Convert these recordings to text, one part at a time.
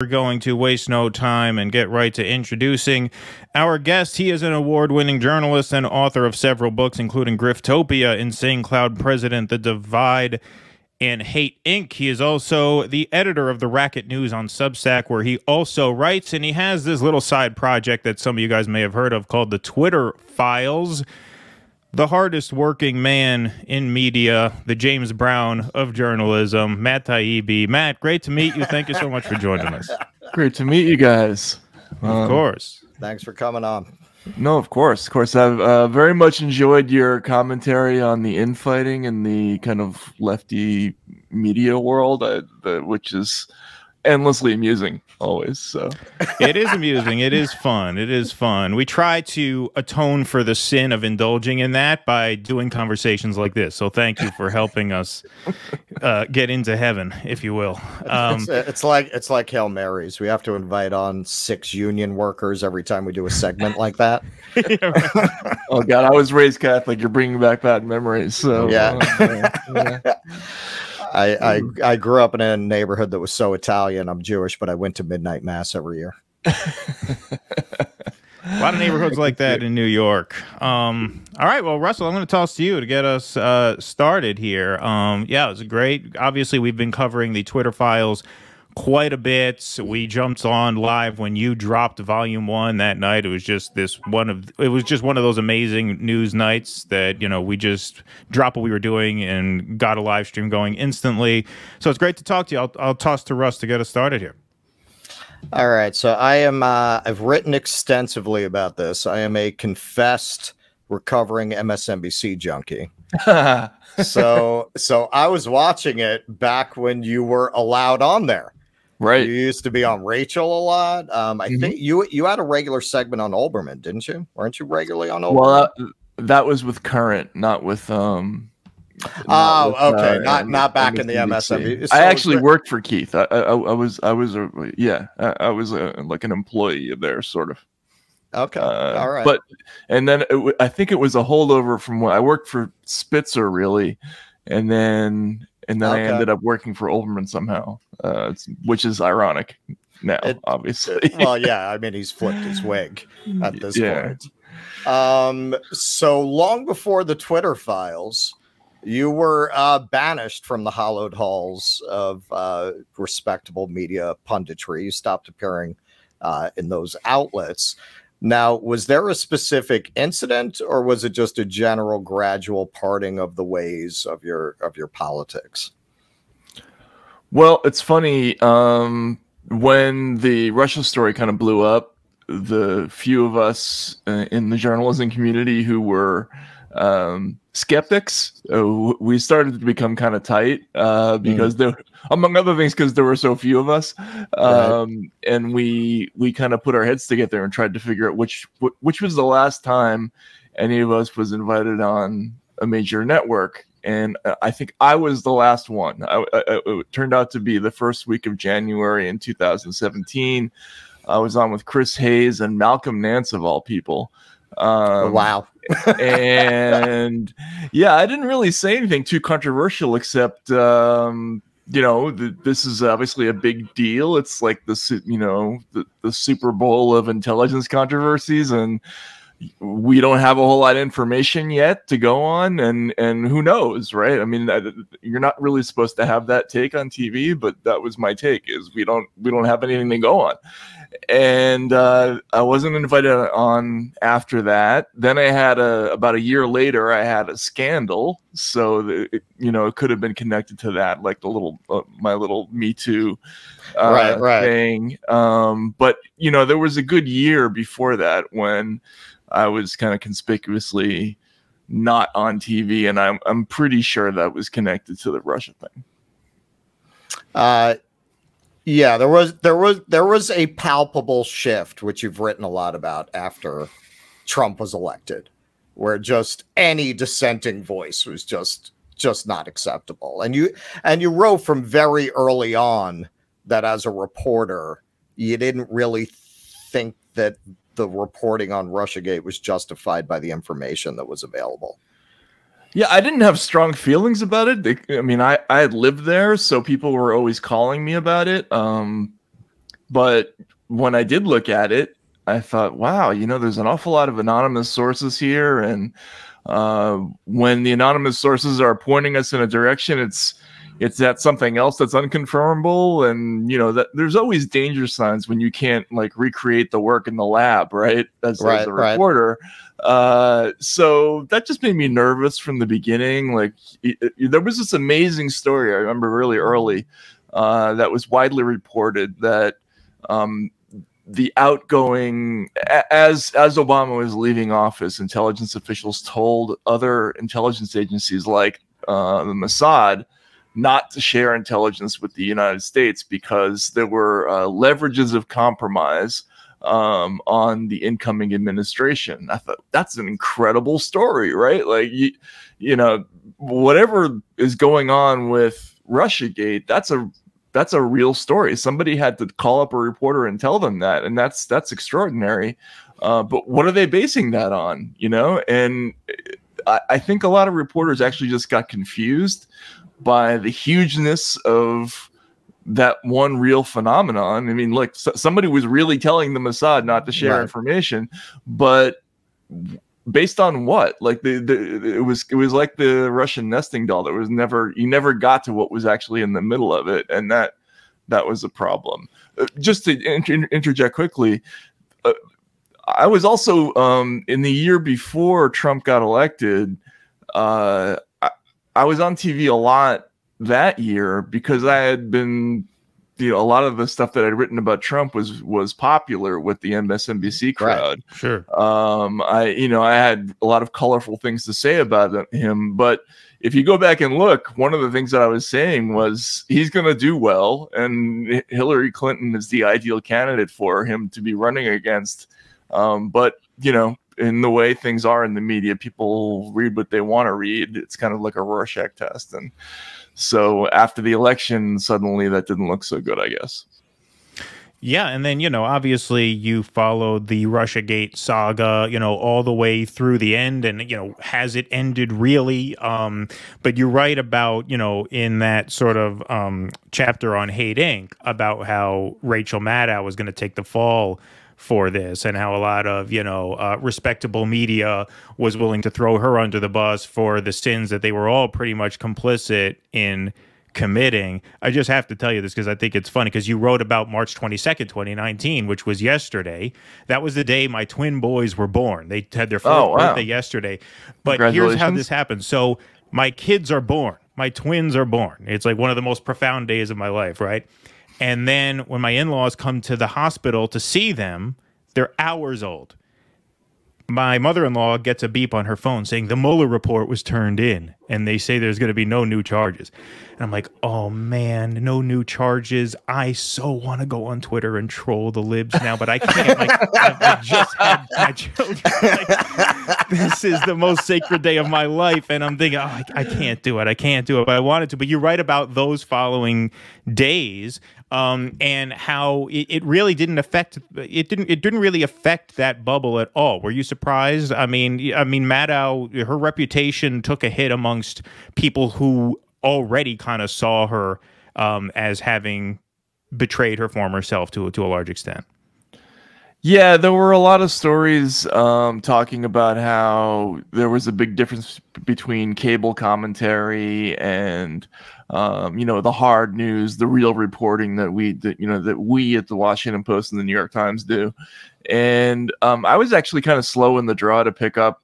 We're going to waste no time and get right to introducing our guest. He is an award-winning journalist and author of several books, including Griftopia, Insane Cloud President, The Divide, and Hate Inc. He is also the editor of the Racket News on Substack, where he also writes, and he has this little side project that some of you guys may have heard of called the Twitter Files. The hardest working man in media, the James Brown of journalism, Matt Taibbi. Matt, great to meet you. Thank you so much for joining us. Great to meet you guys. Of course. Thanks for coming on. No, of course. Of course. I've very much enjoyed your commentary on the infighting in the kind of lefty media world, which is endlessly amusing always. So it is amusing. It is fun. It is fun. We try to atone for the sin of indulging in that by doing conversations like this. So thank you for helping us get into heaven, if you will. It's like Hail Marys. We have to invite on 6 union workers every time we do a segment like that. Yeah, right. Oh God, I was raised Catholic. You're bringing back bad memories. So yeah. Yeah. I grew up in a neighborhood that was so Italian. I'm Jewish, but I went to midnight mass every year. A lot of neighborhoods like that in New York. All right, well, Russell, I'm going to toss to you to get us started here. Yeah, it was great. Obviously, we've been covering the Twitter Files quite a bit. We jumped on live when you dropped Volume 1 that night. It was just one of those amazing news nights that, you know, we just dropped what we were doing and got a live stream going instantly. So it's great to talk to you. I'll toss to Russ to get us started here. All right. So I've written extensively about this. I am a confessed recovering MSNBC junkie. So I was watching it back when you were allowed on there. Right. You used to be on Rachel a lot. I think you had a regular segment on Olbermann, didn't you? Weren't you regularly on Olbermann? Well, that was with Current, not with okay, not back in the MSNBC. So I actually worked for Keith. I was like an employee of theirs, sort of. Okay, all right. But and then I think it was a holdover from when I worked for Spitzer, really, and then I ended up working for Olbermann somehow, which is ironic now, obviously. Well, yeah, I mean, he's flipped his wig at this point. So long before the Twitter Files, you were banished from the hallowed halls of respectable media punditry. You stopped appearing in those outlets. Now, was there a specific incident, or was it just a general gradual parting of the ways of your politics? Well, it's funny. When the Russia story kind of blew up, the few of us in the journalism community who were skeptics, we started to become kind of tight because there, among other things, because there were so few of us, and we kind of put our heads together and tried to figure out which was the last time any of us was invited on a major network. And I think I was the last one. It turned out to be the first week of January in 2017. I was on with Chris Hayes and Malcolm Nance, of all people. Wow. And yeah, I didn't really say anything too controversial, except you know, this is obviously a big deal. It's like the Super Bowl of intelligence controversies, and we don't have a whole lot of information yet to go on, and who knows, right? I mean, you're not really supposed to have that take on TV, but that was my take: is we don't have anything to go on. And I wasn't invited on after that. Then I had about a year later, I had a scandal. So it could have been connected to that, like the little my little Me Too thing. But there was a good year before that when I was kind of conspicuously not on TV, and I'm pretty sure that was connected to the Russia thing. Yeah, there was a palpable shift, which you've written a lot about, after Trump was elected, where just any dissenting voice was just not acceptable. And you wrote from very early on that as a reporter, you didn't really think that the reporting on Russiagate was justified by the information that was available. Yeah, I didn't have strong feelings about it. I mean, I had lived there, so people were always calling me about it. But when I did look at it, I thought, wow, you know, there's an awful lot of anonymous sources here. And when the anonymous sources are pointing us in a direction, it's at something else that's unconfirmable. And, you know, that there's always danger signs when you can't like recreate the work in the lab, right? As a reporter. So that just made me nervous from the beginning. Like there was this amazing story I remember really early that was widely reported that the outgoing, as Obama was leaving office, intelligence officials told other intelligence agencies like the Mossad not to share intelligence with the United States because there were leverages of compromise on the incoming administration. I thought that's an incredible story, right? Like, you know, whatever is going on with Russiagate, that's a real story. Somebody had to call up a reporter and tell them that, and that's extraordinary. But what are they basing that on? You know, and I think a lot of reporters actually just got confused by the hugeness of that one real phenomenon. I mean, like somebody was really telling the Mossad not to share information, but based on what? Like it was like the Russian nesting doll. There was you never got to what was actually in the middle of it, and that was a problem. Just to interject quickly, I was also in the year before Trump got elected. I was on TV a lot that year because I had been, you know, a lot of the stuff that I'd written about Trump was popular with the MSNBC crowd. Right. Sure. I had a lot of colorful things to say about him, but if you go back and look, one of the things that I was saying was he's going to do well, and Hillary Clinton is the ideal candidate for him to be running against. But, you know, in the way things are in the media, people read what they want to read. It's kind of like a Rorschach test. And so after the election, suddenly that didn't look so good, I guess. Yeah, and then, you know, obviously you followed the Russiagate saga, you know, all the way through the end, and, you know, has it ended really? But you're right about, you know, in that sort of chapter on Hate Inc. about how Rachel Maddow was going to take the fall for this, and how a lot of, you know, respectable media was willing to throw her under the bus for the sins that they were all pretty much complicit in committing. I just have to tell you this because I think it's funny, because you wrote about March 22nd, 2019, which was yesterday. That was the day my twin boys were born. They had their fourth birthday yesterday. But here's how this happened. So my kids are born. My twins are born. It's like one of the most profound days of my life, right? And then when my in-laws come to the hospital to see them, they're hours old. My mother-in-law gets a beep on her phone saying the Mueller report was turned in, and they say there's going to be no new charges. And I'm like, oh, man, no new charges. I so want to go on Twitter and troll the libs now, but I can't. Like, I just had my children. Like, this is the most sacred day of my life, and I'm thinking, oh, I can't do it. I can't do it, but I wanted to. But you're right about those following days. And how it really didn't affect it didn't really affect that bubble at all. Were you surprised? I mean, Maddow, her reputation took a hit amongst people who already kind of saw her as having betrayed her former self to a large extent. Yeah, there were a lot of stories talking about how there was a big difference between cable commentary and you know, the hard news, the real reporting that we at the Washington Post and the New York Times do. And I was actually kind of slow in the draw to pick up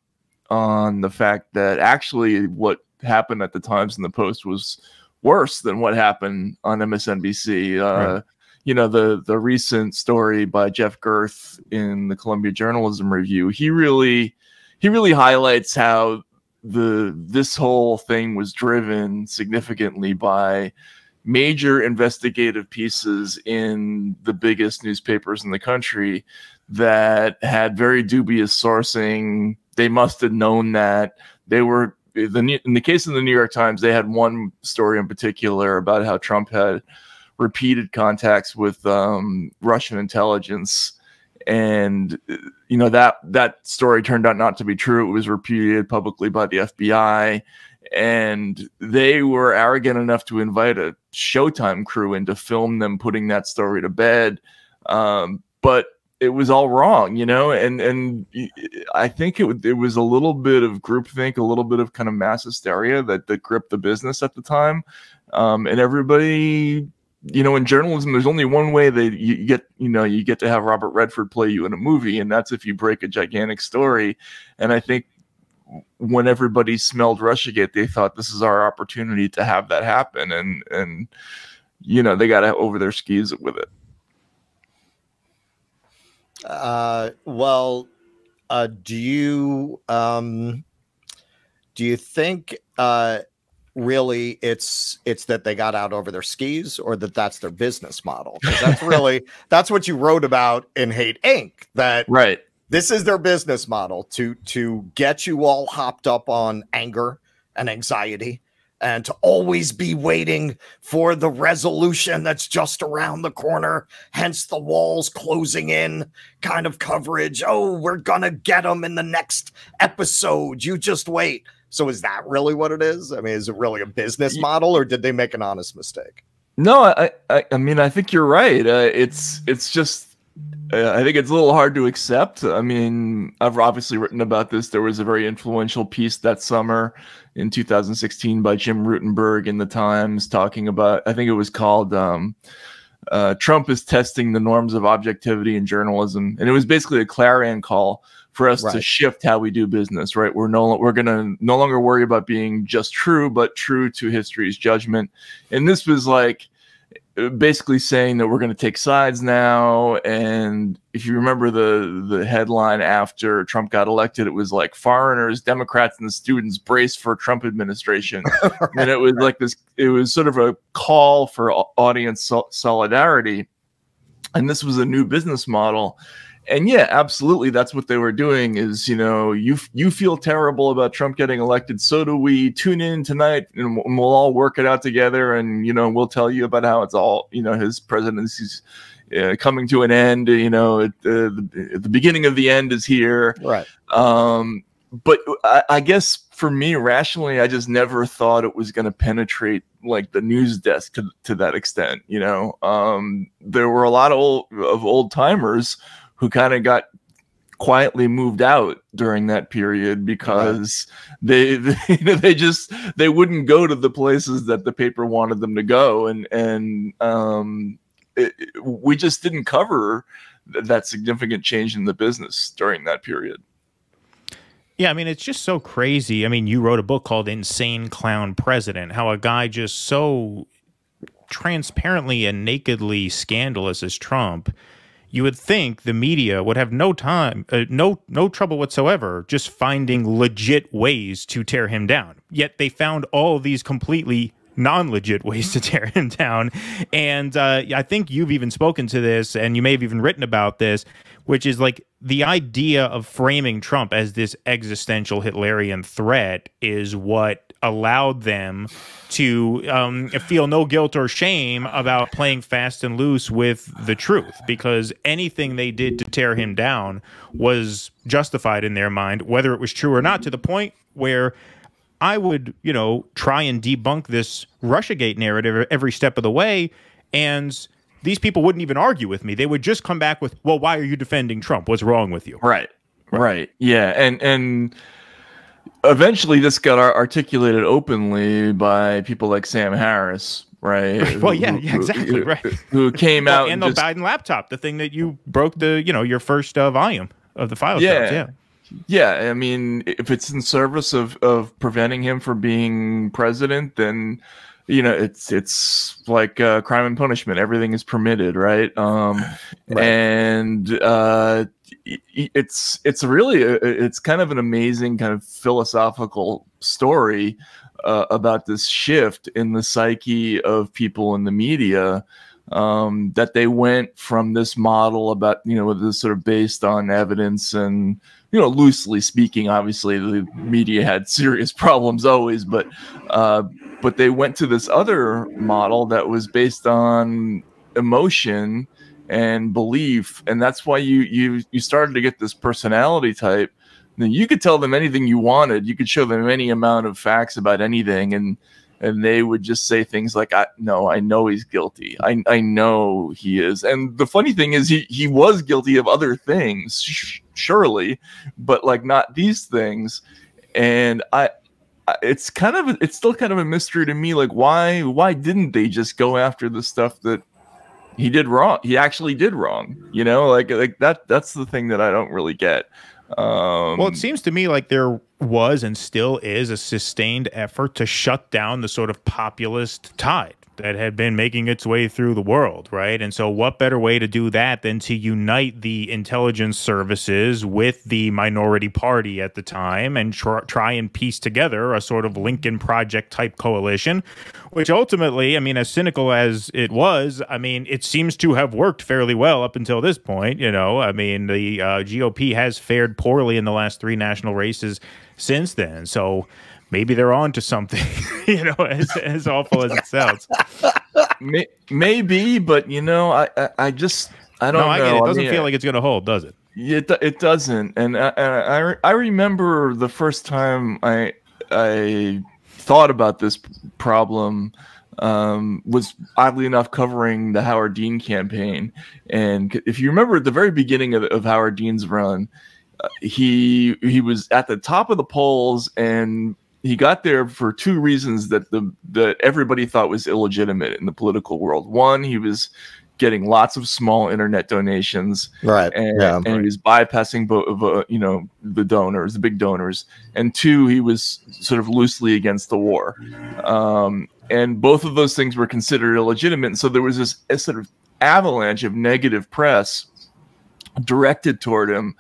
on the fact that actually what happened at the Times and the Post was worse than what happened on MSNBC. Right. You know, the recent story by Jeff Gerth in the Columbia Journalism Review, he really highlights how this whole thing was driven significantly by major investigative pieces in the biggest newspapers in the country that had very dubious sourcing. They must have known that. They were, in the case of the New York Times, they had one story in particular about how Trump had repeated contacts with Russian intelligence. And, you know, that story turned out not to be true. It was repudiated publicly by the FBI. And they were arrogant enough to invite a Showtime crew in to film them putting that story to bed. But it was all wrong, you know, and I think it was a little bit of groupthink, a little bit of kind of mass hysteria that gripped the business at the time, and everybody, you know, in journalism, there's only one way that you get to have Robert Redford play you in a movie, and that's if you break a gigantic story. And I think when everybody smelled Russiagate, they thought this is our opportunity to have that happen, and you know, they got over their skis with it. Well, do you think really it's that they got out over their skis, or that's their business model? Because that's what you wrote about in Hate Inc. That right. This is their business model to get you all hopped up on anger and anxiety, and to always be waiting for the resolution that's just around the corner, hence the walls closing in kind of coverage. Oh, we're gonna get them in the next episode. You just wait. So is that really what it is? I mean, is it really a business model, or did they make an honest mistake? No, I mean, I think you're right. It's just, I think it's a little hard to accept. I mean, I've obviously written about this. There was a very influential piece that summer in 2016 by Jim Rutenberg in the Times talking about, I think it was called Trump is testing the norms of objectivity in journalism. And it was basically a clarion call for us to shift how we do business, right? We're going to no longer worry about being just true, but true to history's judgment. And this was like basically saying that we're going to take sides now. And if you remember the headline after Trump got elected, it was like foreigners, Democrats, and the students brace for Trump administration. And it was like this, it was sort of a call for audience solidarity. And this was a new business model. And yeah, absolutely, that's what they were doing is, you know, you feel terrible about Trump getting elected. So do we. Tune in tonight and we'll all work it out together. And, you know, we'll tell you about how it's all, you know, his presidency's coming to an end. You know, at the beginning of the end is here. Right. But I guess for me, rationally, I just never thought it was going to penetrate like the news desk to that extent. You know, there were a lot of old timers who kind of got quietly moved out during that period because they wouldn't go to the places that the paper wanted them to go, and we just didn't cover that significant change in the business during that period. Yeah, I mean, it's just so crazy. I mean, you wrote a book called Insane Clown President, how a guy just so transparently and nakedly scandalous as Trump, you would think the media would have no trouble whatsoever just finding legit ways to tear him down. Yet they found all of these completely non-legit ways to tear him down. And I think you've even spoken to this, and you may have even written about this, which is like the idea of framing Trump as this existential Hitlerian threat is what allowed them to feel no guilt or shame about playing fast and loose with the truth, because anything they did to tear him down was justified in their mind, whether it was true or not, to the point where I would, you know, try and debunk this Russiagate narrative every step of the way, and these people wouldn't even argue with me. They would just come back with, well, why are you defending Trump? What's wrong with you? Right. Yeah. And eventually this got articulated openly by people like Sam Harris, right? Well, yeah, exactly, right. Who came out and the Biden laptop, the thing that you broke your first volume of the file tabs. Yeah. Yeah, I mean, if it's in service of preventing him from being president, then, you know, it's like crime and punishment. Everything is permitted, right? And it's really it's kind of an amazing kind of philosophical story about this shift in the psyche of people in the media, that they went from this model about, you know, this sort of based on evidence and, you know, loosely speaking, obviously the media had serious problems always, but they went to this other model that was based on emotion and belief, and that's why you started to get this personality type. Then you could tell them anything you wanted. You could show them any amount of facts about anything, and and they would just say things like, no, I know he's guilty. I know he is. And the funny thing is he was guilty of other things, surely, but like not these things. And it's still kind of a mystery to me, like why didn't they just go after the stuff that he did wrong? He actually did wrong, like that's the thing that I don't really get. Well, it seems to me like there was and still is a sustained effort to shut down the sort of populist tide that had been making its way through the world, right? And so what better way to do that than to unite the intelligence services with the minority party at the time and try and piece together a sort of Lincoln Project type coalition, which ultimately, I mean, as cynical as it was, I mean, it seems to have worked fairly well up until this point. I mean, the GOP has fared poorly in the last 3 national races since then. So maybe they're on to something, as awful as it sounds. Maybe, but I don't know. I get it. It doesn't feel like it's going to hold, does it? It doesn't. And I remember the first time I thought about this problem was oddly enough covering the Howard Dean campaign. And if you remember at the very beginning of Howard Dean's run, he was at the top of the polls, and he got there for 2 reasons that everybody thought was illegitimate in the political world. One, he was getting lots of small internet donations, right? And he was bypassing the donors, the big donors. And 2, he was sort of loosely against the war, and both of those things were considered illegitimate. And so there was this sort of avalanche of negative press directed toward him,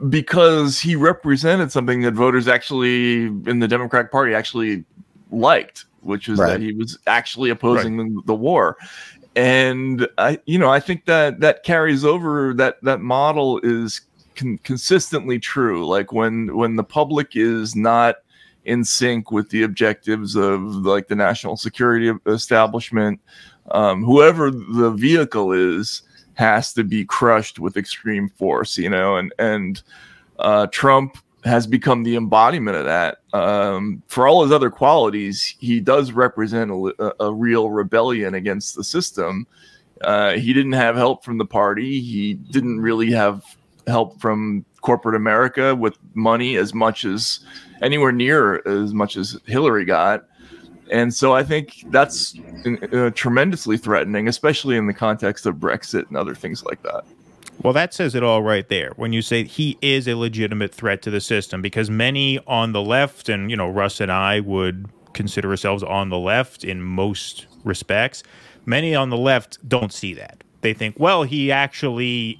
because he represented something that voters actually in the Democratic Party actually liked, which was that he was actually opposing the war. And I think that carries over. That model is consistently true. Like when the public is not in sync with the objectives of like the national security establishment, whoever the vehicle is has to be crushed with extreme force, and Trump has become the embodiment of that. For all his other qualities, he does represent a real rebellion against the system. He didn't have help from the party. He didn't really have help from corporate America with money anywhere near as much as Hillary got. And so I think that's tremendously threatening, especially in the context of Brexit and other things like that. Well, that says it all right there when you say he is a legitimate threat to the system, because many on the left, and, Russ and I would consider ourselves on the left in most respects, many on the left don't see that. They think, well, he actually,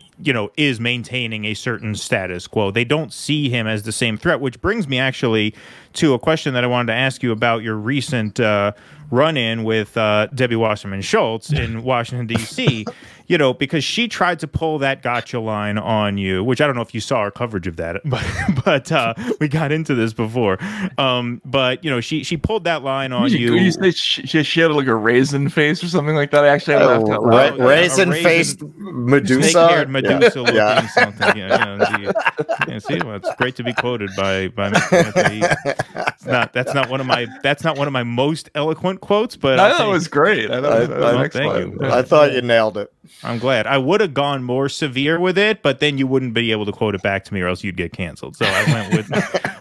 is maintaining a certain status quo. They don't see him as the same threat, which brings me actually to a question that I wanted to ask you about your recent run-in with Debbie Wasserman Schultz in Washington, D.C., because she tried to pull that gotcha line on you, which I don't know if you saw our coverage of that, but we got into this before. But, she pulled that line on you. You say she had like a raisin face or something like that? I actually laughed out loud. Raisin-faced Medusa? Snake-haired Medusa looking something. See, well, it's great to be quoted by That's not one of my most eloquent quotes, but I thought it was great. Thank you. I thought you nailed it. I'm glad. I would have gone more severe with it, but then you wouldn't be able to quote it back to me, or else you'd get canceled. So I went with.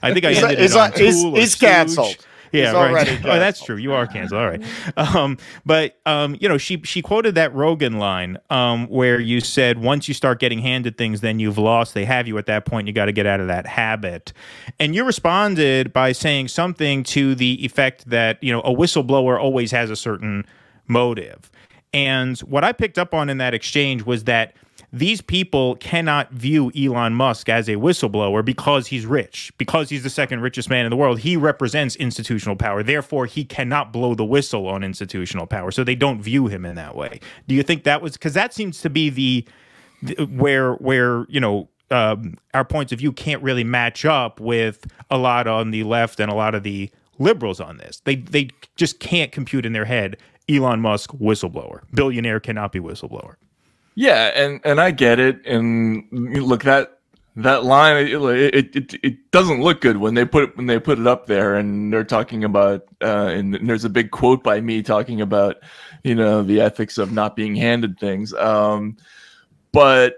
I think I ended it on Tool. He's canceled. Yeah, right. Oh, that's true. You are canceled. All right. But she quoted that Rogan line where you said, once you start getting handed things, then you've lost. They have you at that point. You got to get out of that habit. And you responded by saying something to the effect that, a whistleblower always has a certain motive. And what I picked up on in that exchange was that these people cannot view Elon Musk as a whistleblower because he's rich, because he's the second richest man in the world. He represents institutional power. Therefore, he cannot blow the whistle on institutional power. So they don't view him in that way. Do you think that was, because that seems to be where our points of view can't really match up with a lot on the left and a lot of the liberals on this. They just can't compute in their head Elon Musk whistleblower. Billionaire cannot be whistleblower. Yeah, and I get it. And look, That line, it doesn't look good when they put it up there, and they're talking about and there's a big quote by me talking about, you know, the ethics of not being handed things. But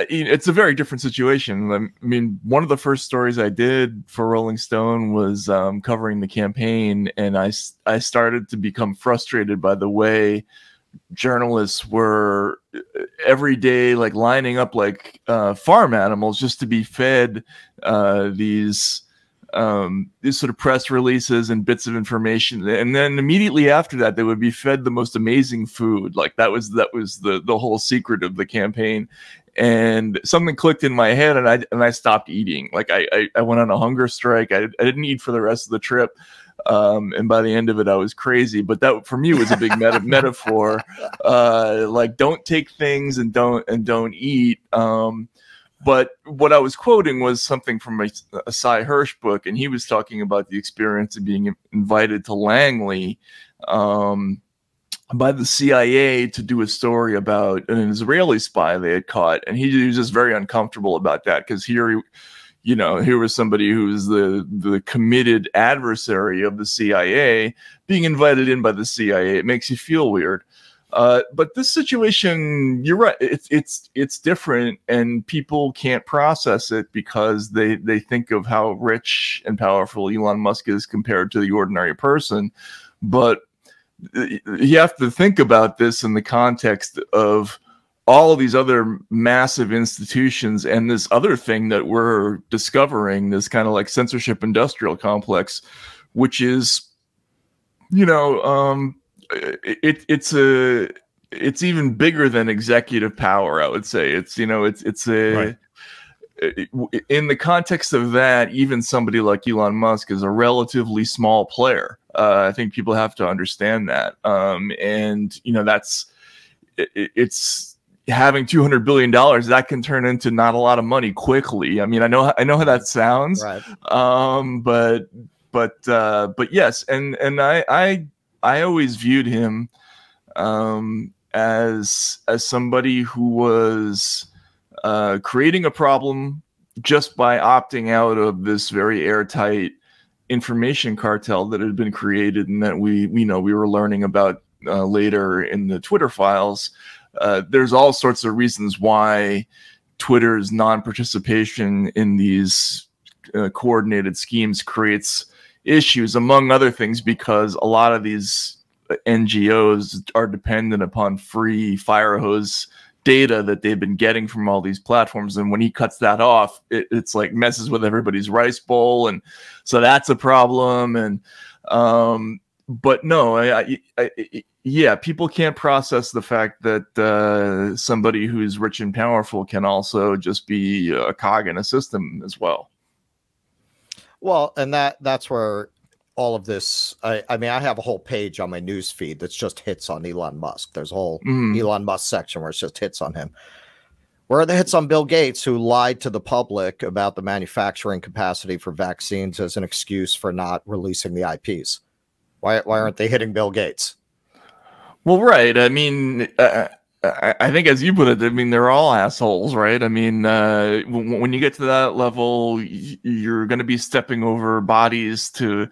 it's a very different situation. I mean, one of the first stories I did for Rolling Stone was covering the campaign, and I started to become frustrated by the way journalists were every day like lining up like farm animals just to be fed these sort of press releases and bits of information, and then immediately after that they would be fed the most amazing food. Like that was the whole secret of the campaign. And something clicked in my head, and I stopped eating. Like I went on a hunger strike. I didn't eat for the rest of the trip. And by the end of it, I was crazy. But that for me was a big metaphor. Like don't take things and don't eat. But what I was quoting was something from a Cy Hirsch book, and he was talking about the experience of being invited to Langley by the CIA to do a story about an Israeli spy they had caught, and he was just very uncomfortable about that because here was somebody who was the committed adversary of the CIA being invited in by the CIA. It makes you feel weird. But this situation, you're right, it's different, and people can't process it because they think of how rich and powerful Elon Musk is compared to the ordinary person. But you have to think about this in the context of all of these other massive institutions and this other thing that we're discovering, this kind of like censorship industrial complex, which is, you know, it's even bigger than executive power. I would say it's, you know, it's a right. In the context of that, even somebody like Elon Musk is a relatively small player. I think people have to understand that. And, you know, it's having $200 billion that can turn into not a lot of money quickly. I mean, I know how that sounds, right. But yes. And I always viewed him, as somebody who was, creating a problem just by opting out of this very airtight information cartel that had been created, and that we were learning about later in the Twitter files. There's all sorts of reasons why Twitter's non-participation in these coordinated schemes creates issues, among other things, because a lot of these NGOs are dependent upon free fire hose data that they've been getting from all these platforms, and when he cuts that off, it's like messes with everybody's rice bowl, and so that's a problem. And but no, yeah, people can't process the fact that somebody who's rich and powerful can also just be a cog in a system as well. Well, and that's where all of this, I mean, I have a whole page on my news feed that's just hits on Elon Musk. There's a whole Elon Musk section where it's just hits on him. Where are the hits on Bill Gates, who lied to the public about the manufacturing capacity for vaccines as an excuse for not releasing the IPs? Why aren't they hitting Bill Gates? Well, right. I mean, I think, as you put it, I mean, they're all assholes, right? I mean, when you get to that level, you're going to be stepping over bodies to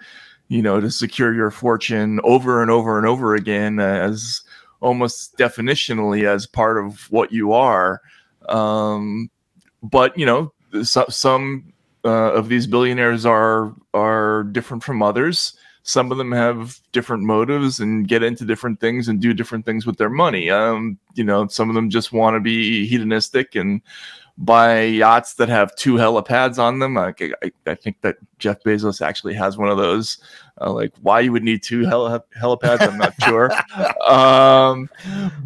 secure your fortune over and over and over again, as almost definitionally as part of what you are. But, some of these billionaires are different from others. Some of them have different motives and get into different things and do different things with their money. Some of them just want to be hedonistic and buy yachts that have 2 helipads on them. I think that Jeff Bezos actually has one of those. Like, why you would need 2 helipads, I'm not sure.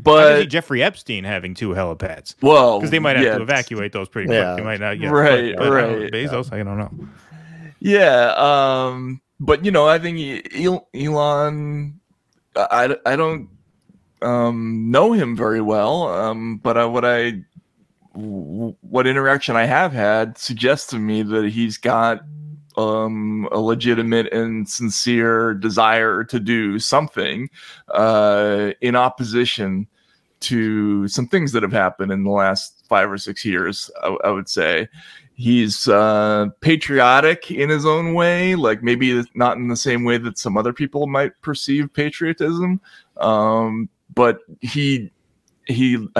But I see Jeffrey Epstein having 2 helipads. Well, because they might have to evacuate those pretty quick. They might not. Yeah, right. Bezos, I don't know. Yeah. But I think Elon, I don't know him very well. But what interaction I have had suggests to me that he's got a legitimate and sincere desire to do something in opposition to some things that have happened in the last 5 or 6 years, I would say. He's patriotic in his own way, like maybe not in the same way that some other people might perceive patriotism. But I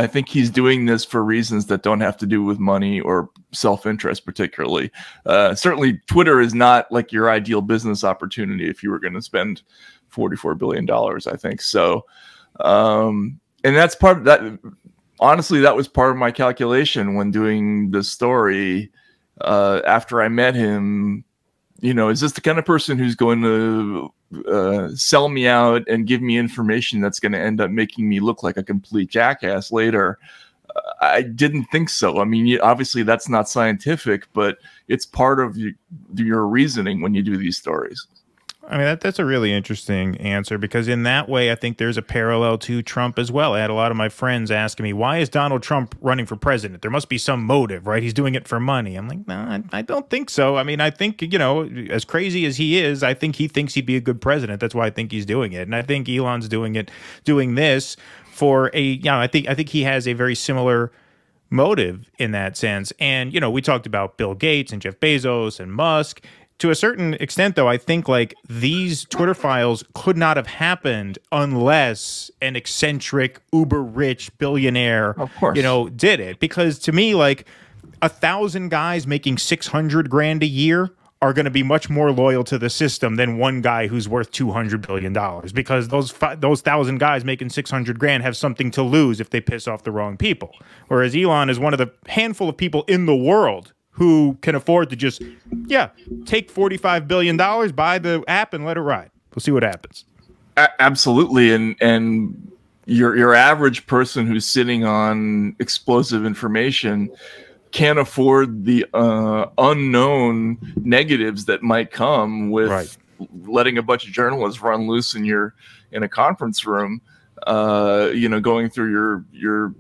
think he's doing this for reasons that don't have to do with money or self-interest particularly. Certainly Twitter is not like your ideal business opportunity if you were going to spend $44 billion, I think. So, and that's part of that. Honestly, that was part of my calculation when doing this story. After I met him, you know, is this the kind of person who's going to sell me out and give me information that's going to end up making me look like a complete jackass later? I didn't think so. I mean, obviously that's not scientific, but it's part of your reasoning when you do these stories. I mean, that's a really interesting answer, because in that way, I think there's a parallel to Trump as well. I had a lot of my friends asking me, why is Donald Trump running for president? There must be some motive, right? He's doing it for money. I'm like, no, I don't think so. I mean, I think, you know, as crazy as he is, I think he thinks he'd be a good president. That's why I think he's doing it. And I think Elon's doing this for a, you know, I think he has a very similar motive in that sense. And, you know, we talked about Bill Gates and Jeff Bezos and Musk. To a certain extent, though, I think like these Twitter files could not have happened unless an eccentric, uber rich billionaire, of course, you know, did it. Because to me, like 1,000 guys making 600 grand a year are going to be much more loyal to the system than one guy who's worth $200 billion, because those 1,000 guys making 600 grand have something to lose if they piss off the wrong people. Whereas Elon is one of the handful of people in the world who can afford to just, yeah, take $45 billion, buy the app, and let it ride. We'll see what happens. Absolutely, and your average person who's sitting on explosive information can't afford the unknown negatives that might come with letting a bunch of journalists run loose in a conference room, you know, going through your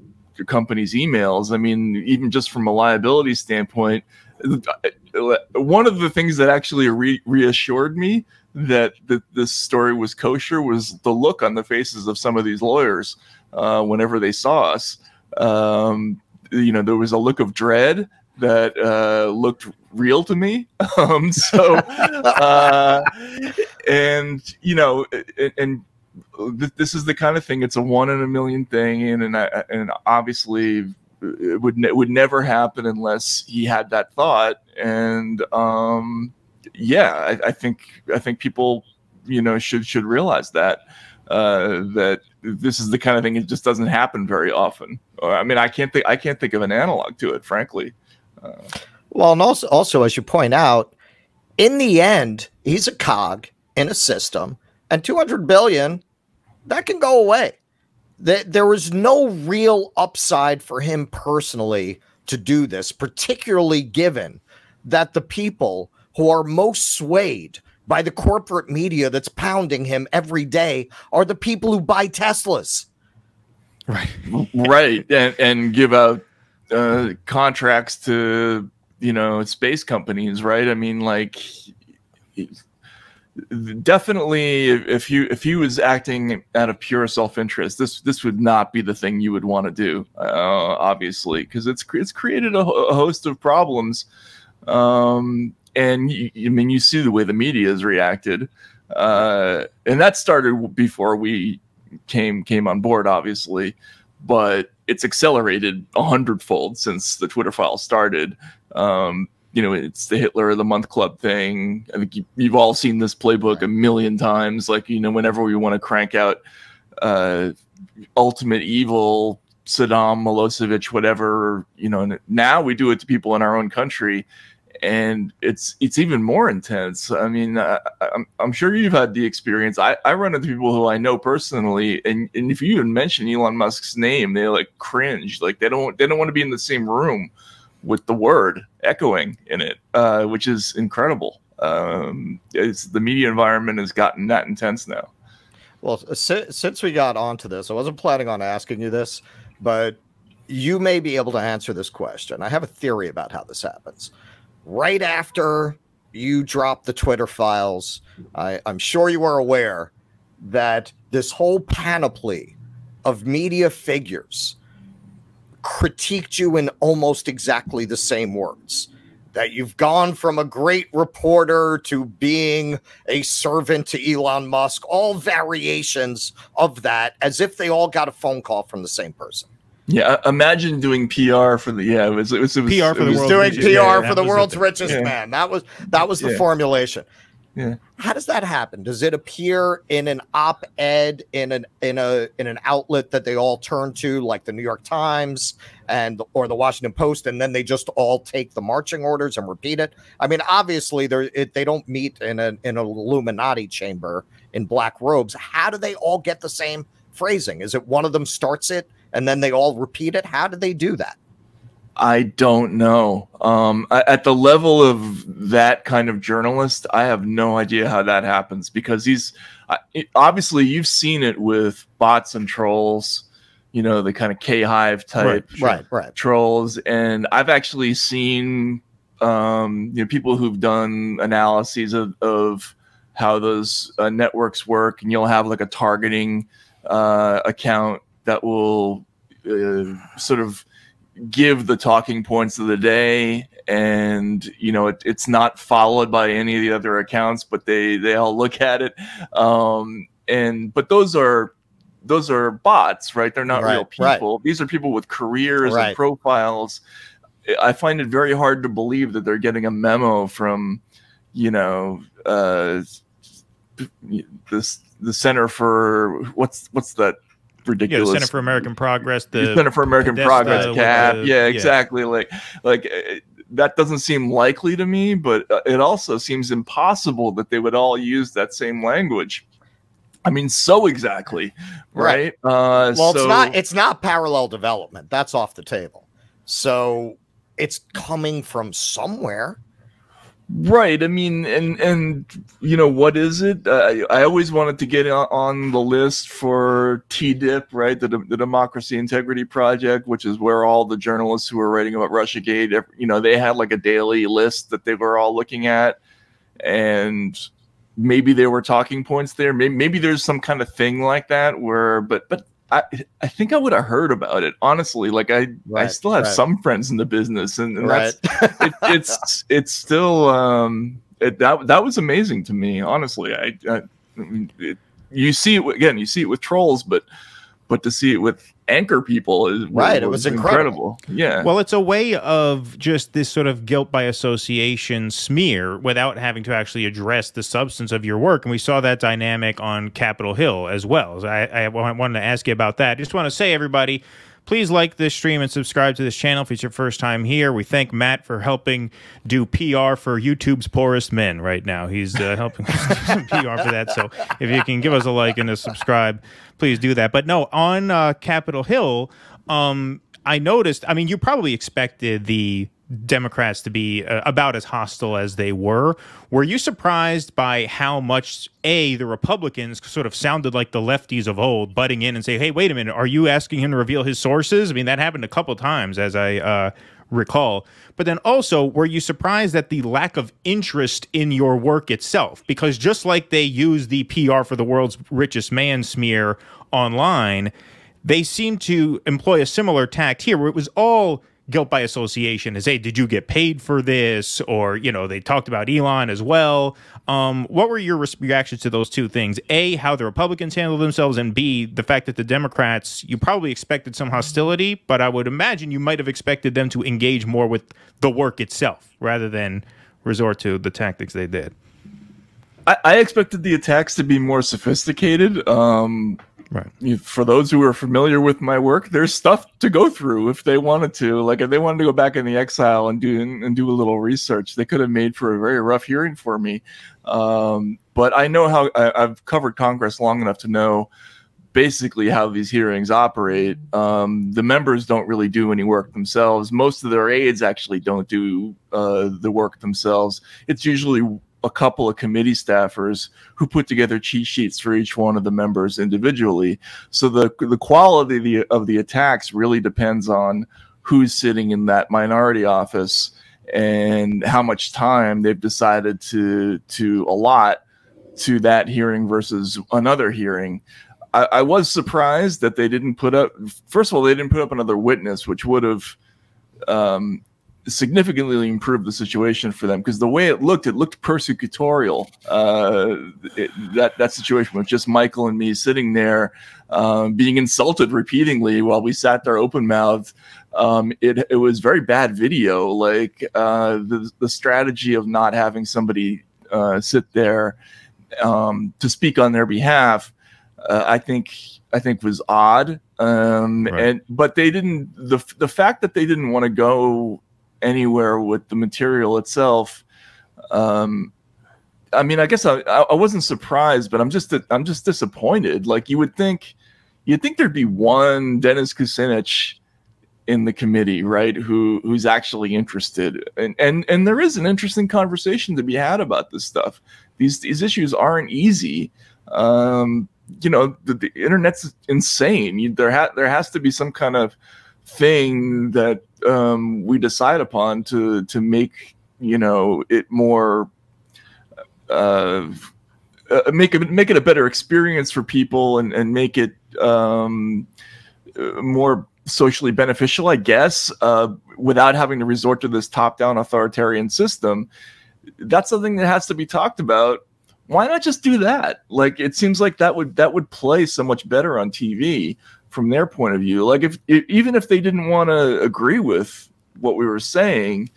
company's emails. I mean, even just from a liability standpoint, one of the things that actually reassured me that this story was kosher was the look on the faces of some of these lawyers whenever they saw us. You know, there was a look of dread that looked real to me. And you know, and this is the kind of thing, it's a 1 in a million thing, and obviously it would never happen unless he had that thought. And yeah, I think people, you know, should realize that that this is the kind of thing, it just doesn't happen very often. I mean, I can't think of an analog to it, frankly. Well, and also as you point out, in the end, he's a cog in a system, and 200 billion, that can go away. There was no real upside for him personally to do this, particularly given that the people who are most swayed by the corporate media that's pounding him every day are the people who buy Teslas. Right. Right. And give out contracts to, you know, space companies, right? I mean, like, definitely if he was acting out of pure self-interest, this would not be the thing you would want to do, obviously, because it's created a host of problems. And I mean, you see the way the media has reacted, and that started before we came on board, obviously, but it's accelerated 100-fold since the Twitter file started. You know, it's the Hitler of the Month Club thing. I think you've all seen this playbook a million times. Like, you know, whenever we want to crank out ultimate evil, Saddam, Milosevic, whatever, you know, and now we do it to people in our own country. And it's even more intense. I mean, I'm sure you've had the experience. I run into people who I know personally, and if you even mention Elon Musk's name, they like cringe. Like they don't want to be in the same room with the word echoing in it, which is incredible. The media environment has gotten that intense now. Well, since we got onto this, I wasn't planning on asking you this, but you may be able to answer this question. I have a theory about how this happens. Right after you drop the Twitter files, I'm sure you are aware that this whole panoply of media figures critiqued you in almost exactly the same words. that you've gone from a great reporter to being a servant to Elon Musk, all variations of that, as if they all got a phone call from the same person. Yeah, imagine doing PR for the PR for the world's doing richest PR man. for the world's richest man. That was the formulation. Yeah. How does that happen? Does it appear in an op-ed in an outlet that they all turn to, like the New York Times or the Washington Post, and then they just all take the marching orders and repeat it? I mean, obviously they don't meet in an Illuminati chamber in black robes. How do they all get the same phrasing? Is it one of them starts it and then they all repeat it? How do they do that? I don't know. At the level of that kind of journalist, I have no idea how that happens, because obviously you've seen it with bots and trolls, you know, the kind of K-Hive type trolls. And I've actually seen people who've done analyses of how those networks work, and you'll have like a targeting account that will sort of give the talking points of the day, and it's not followed by any of the other accounts, but they all look at it, but those are bots, right? They're not real people. These are people with careers and profiles. I find it very hard to believe that they're getting a memo from the Center for what's that ridiculous, the Center for American Progress, the Center for American Progress, CAP. Exactly. Like that doesn't seem likely to me, but it also seems impossible that they would all use that same language. I mean, so exactly, right? Well, it's not parallel development. That's off the table. So it's coming from somewhere. Right. I mean, and what is it? I always wanted to get on the list for TDIP, right? The Democracy Integrity Project, which is where all the journalists who were writing about Russiagate, they had like a daily list that they were all looking at, and maybe there were talking points there. Maybe there's some kind of thing like that but I think I would have heard about it, honestly. Like I still have some friends in the business, and that's it's still that was amazing to me, honestly. You see it with trolls, but to see it with anchor people it was incredible. Yeah. Well, it's a way of just this sort of guilt by association smear without having to actually address the substance of your work. And we saw that dynamic on Capitol Hill as well. So I wanted to ask you about that. Just want to say, everybody, please like this stream and subscribe to this channel if it's your first time here. We thank Matt for helping do PR for YouTube's poorest men right now. He's helping PR for that. So if you can give us a like and a subscribe, please do that. But no, on Capitol Hill, I noticed, I mean, you probably expected the Democrats to be about as hostile as they were. Were you surprised by how much, the Republicans sort of sounded like the lefties of old, butting in and say, hey, wait a minute, are you asking him to reveal his sources? I mean, that happened a couple times, as I recall. But then also, were you surprised at the lack of interest in your work itself? Because just like they use the PR for the world's richest man smear online, they seem to employ a similar tact here, where it was all guilt by association. Is, hey, did you get paid for this? Or, they talked about Elon as well. What were your reactions to those two things? A, how the Republicans handled themselves, and B, the fact that the Democrats, you probably expected some hostility, but I would imagine you might have expected them to engage more with the work itself rather than resort to the tactics they did. I expected the attacks to be more sophisticated. Right. For those who are familiar with my work, there's stuff to go through if they wanted to. Like if they wanted to go back in the exile and do a little research, they could have made for a very rough hearing for me. But I know how I've covered Congress long enough to know basically how these hearings operate. The members don't really do any work themselves. Most of their aides actually don't do the work themselves. It's usually a couple of committee staffers who put together cheat sheets for each one of the members individually. So the quality of the attacks really depends on who's sitting in that minority office and how much time they've decided to allot to that hearing versus another hearing. I was surprised that they didn't put up, first of all, they didn't put up another witness, which would have significantly improved the situation for them, because the way it looked persecutorial. That situation with just Michael and me sitting there being insulted repeatedly while we sat there open mouthed. It was very bad video. Like the strategy of not having somebody sit there to speak on their behalf, I think was odd. Right. But they didn't. The fact that they didn't want to go anywhere with the material itself. I mean, I guess I wasn't surprised, but I'm just disappointed. Like you'd think there'd be one Dennis Kucinich in the committee, right? Who's actually interested, and there is an interesting conversation to be had about this stuff. These issues aren't easy. You know, the internet's insane. There has to be some kind of thing that we decide upon to make, you know, it more make it a better experience for people, and make it more socially beneficial, I guess, without having to resort to this top-down authoritarian system. That's something that has to be talked about. Why not just do that? Like, it seems like that would play so much better on TV from their point of view. Like, even if they didn't want to agree with what we were saying,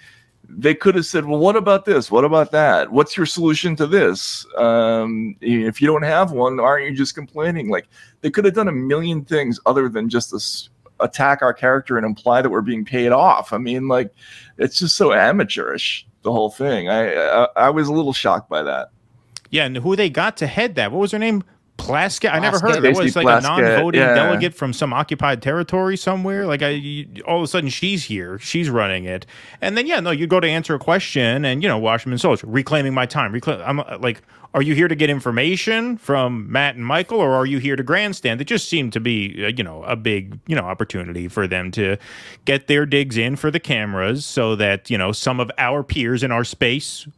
they could have said, well, what about this? What about that? What's your solution to this? If you don't have one, aren't you just complaining? Like, they could have done a million things other than just attack our character and imply that we're being paid off. I mean, like, it's just so amateurish, the whole thing. I was a little shocked by that. Yeah, and who they got to head that? What was her name? Plaskett? I never heard. It was like a non-voting delegate from some occupied territory somewhere. Like, all of a sudden she's here, she's running it, and then you go to answer a question, and Washington Social reclaiming my time. I'm like, are you here to get information from Matt and Michael, or are you here to grandstand? It just seemed to be a big opportunity for them to get their digs in for the cameras, so that some of our peers in our space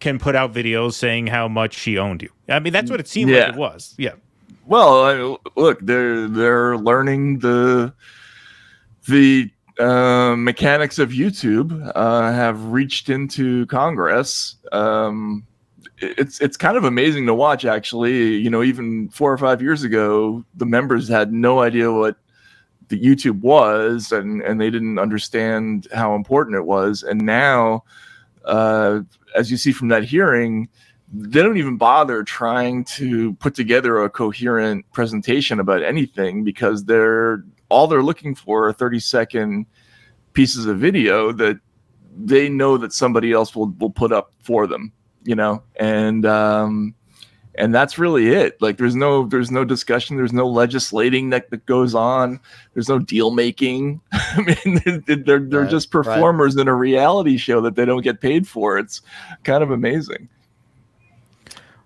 can put out videos saying how much she owned you. I mean, that's what it seemed like it was. Yeah. Well, look, they're learning the mechanics of YouTube. Have reached into Congress. It's kind of amazing to watch, actually. Even 4 or 5 years ago, the members had no idea what the YouTube was, and they didn't understand how important it was. And now, as you see from that hearing, they don't even bother trying to put together a coherent presentation about anything, because all they're looking for are 30-second pieces of video that they know that somebody else will put up for them, and that's really it. Like, there's no discussion, there's no legislating that goes on, there's no deal making. I mean, they're just performers in a reality show that they don't get paid for. It's kind of amazing.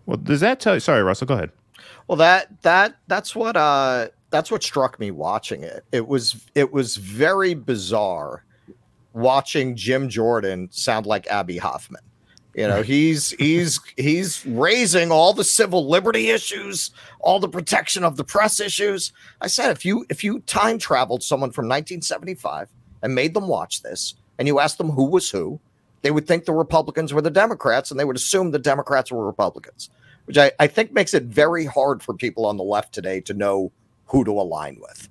Well, does that tell you? Sorry, Russell, go ahead. Well, that's what struck me watching it. It was very bizarre watching Jim Jordan sound like Abby Hoffman. He's raising all the civil liberty issues, all the protection of the press issues. I said, if you time traveled someone from 1975 and made them watch this, and you asked them who was who, they would think the Republicans were the Democrats, and they would assume the Democrats were Republicans, which I think makes it very hard for people on the left today to know who to align with.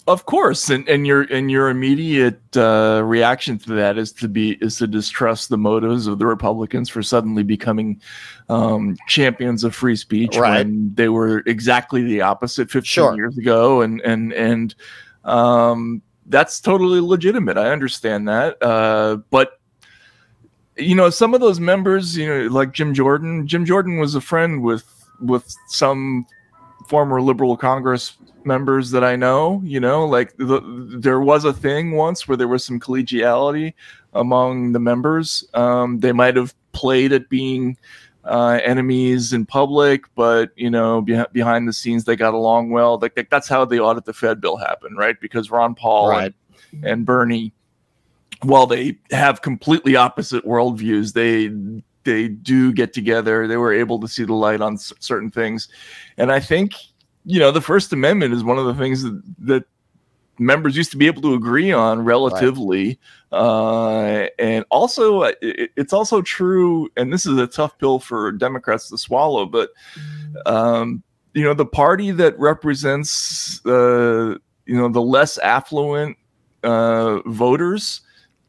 Of course, and your immediate reaction to that is to distrust the motives of the Republicans for suddenly becoming champions of free speech, when they were exactly the opposite 15 years ago, and that's totally legitimate. I understand that, but some of those members, like Jim Jordan was a friend with some former liberal Congress members that I know. Like there was a thing once where there was some collegiality among the members. They might have played at being enemies in public, but behind the scenes they got along well. Like that's how the Audit the Fed bill happened, right? Because Ron Paul and Bernie, while they have completely opposite worldviews, they do get together. They were able to see the light on certain things. And I think, the First Amendment is one of the things that members used to be able to agree on relatively. And also it's also true, and this is a tough pill for Democrats to swallow, but you know, the party that represents you know, the less affluent voters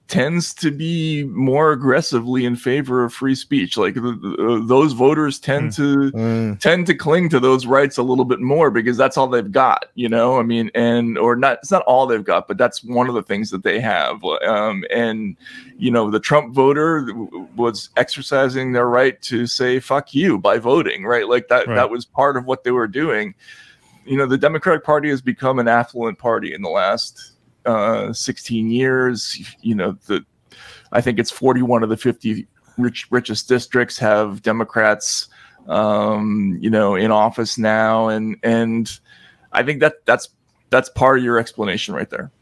tends to be more aggressively in favor of free speech. Like those voters tend to cling to those rights a little bit more because that's all they've got, you know. I mean, or not, it's not all they've got, but that's one of the things that they have. And you know, the Trump voter was exercising their right to say "fuck you" by voting, right? Like that was part of what they were doing. You know, the Democratic Party has become an affluent party in the last 16 years. You know, I think it's 41 of the 50 richest districts have Democrats, you know, in office now, and I think that's part of your explanation right there.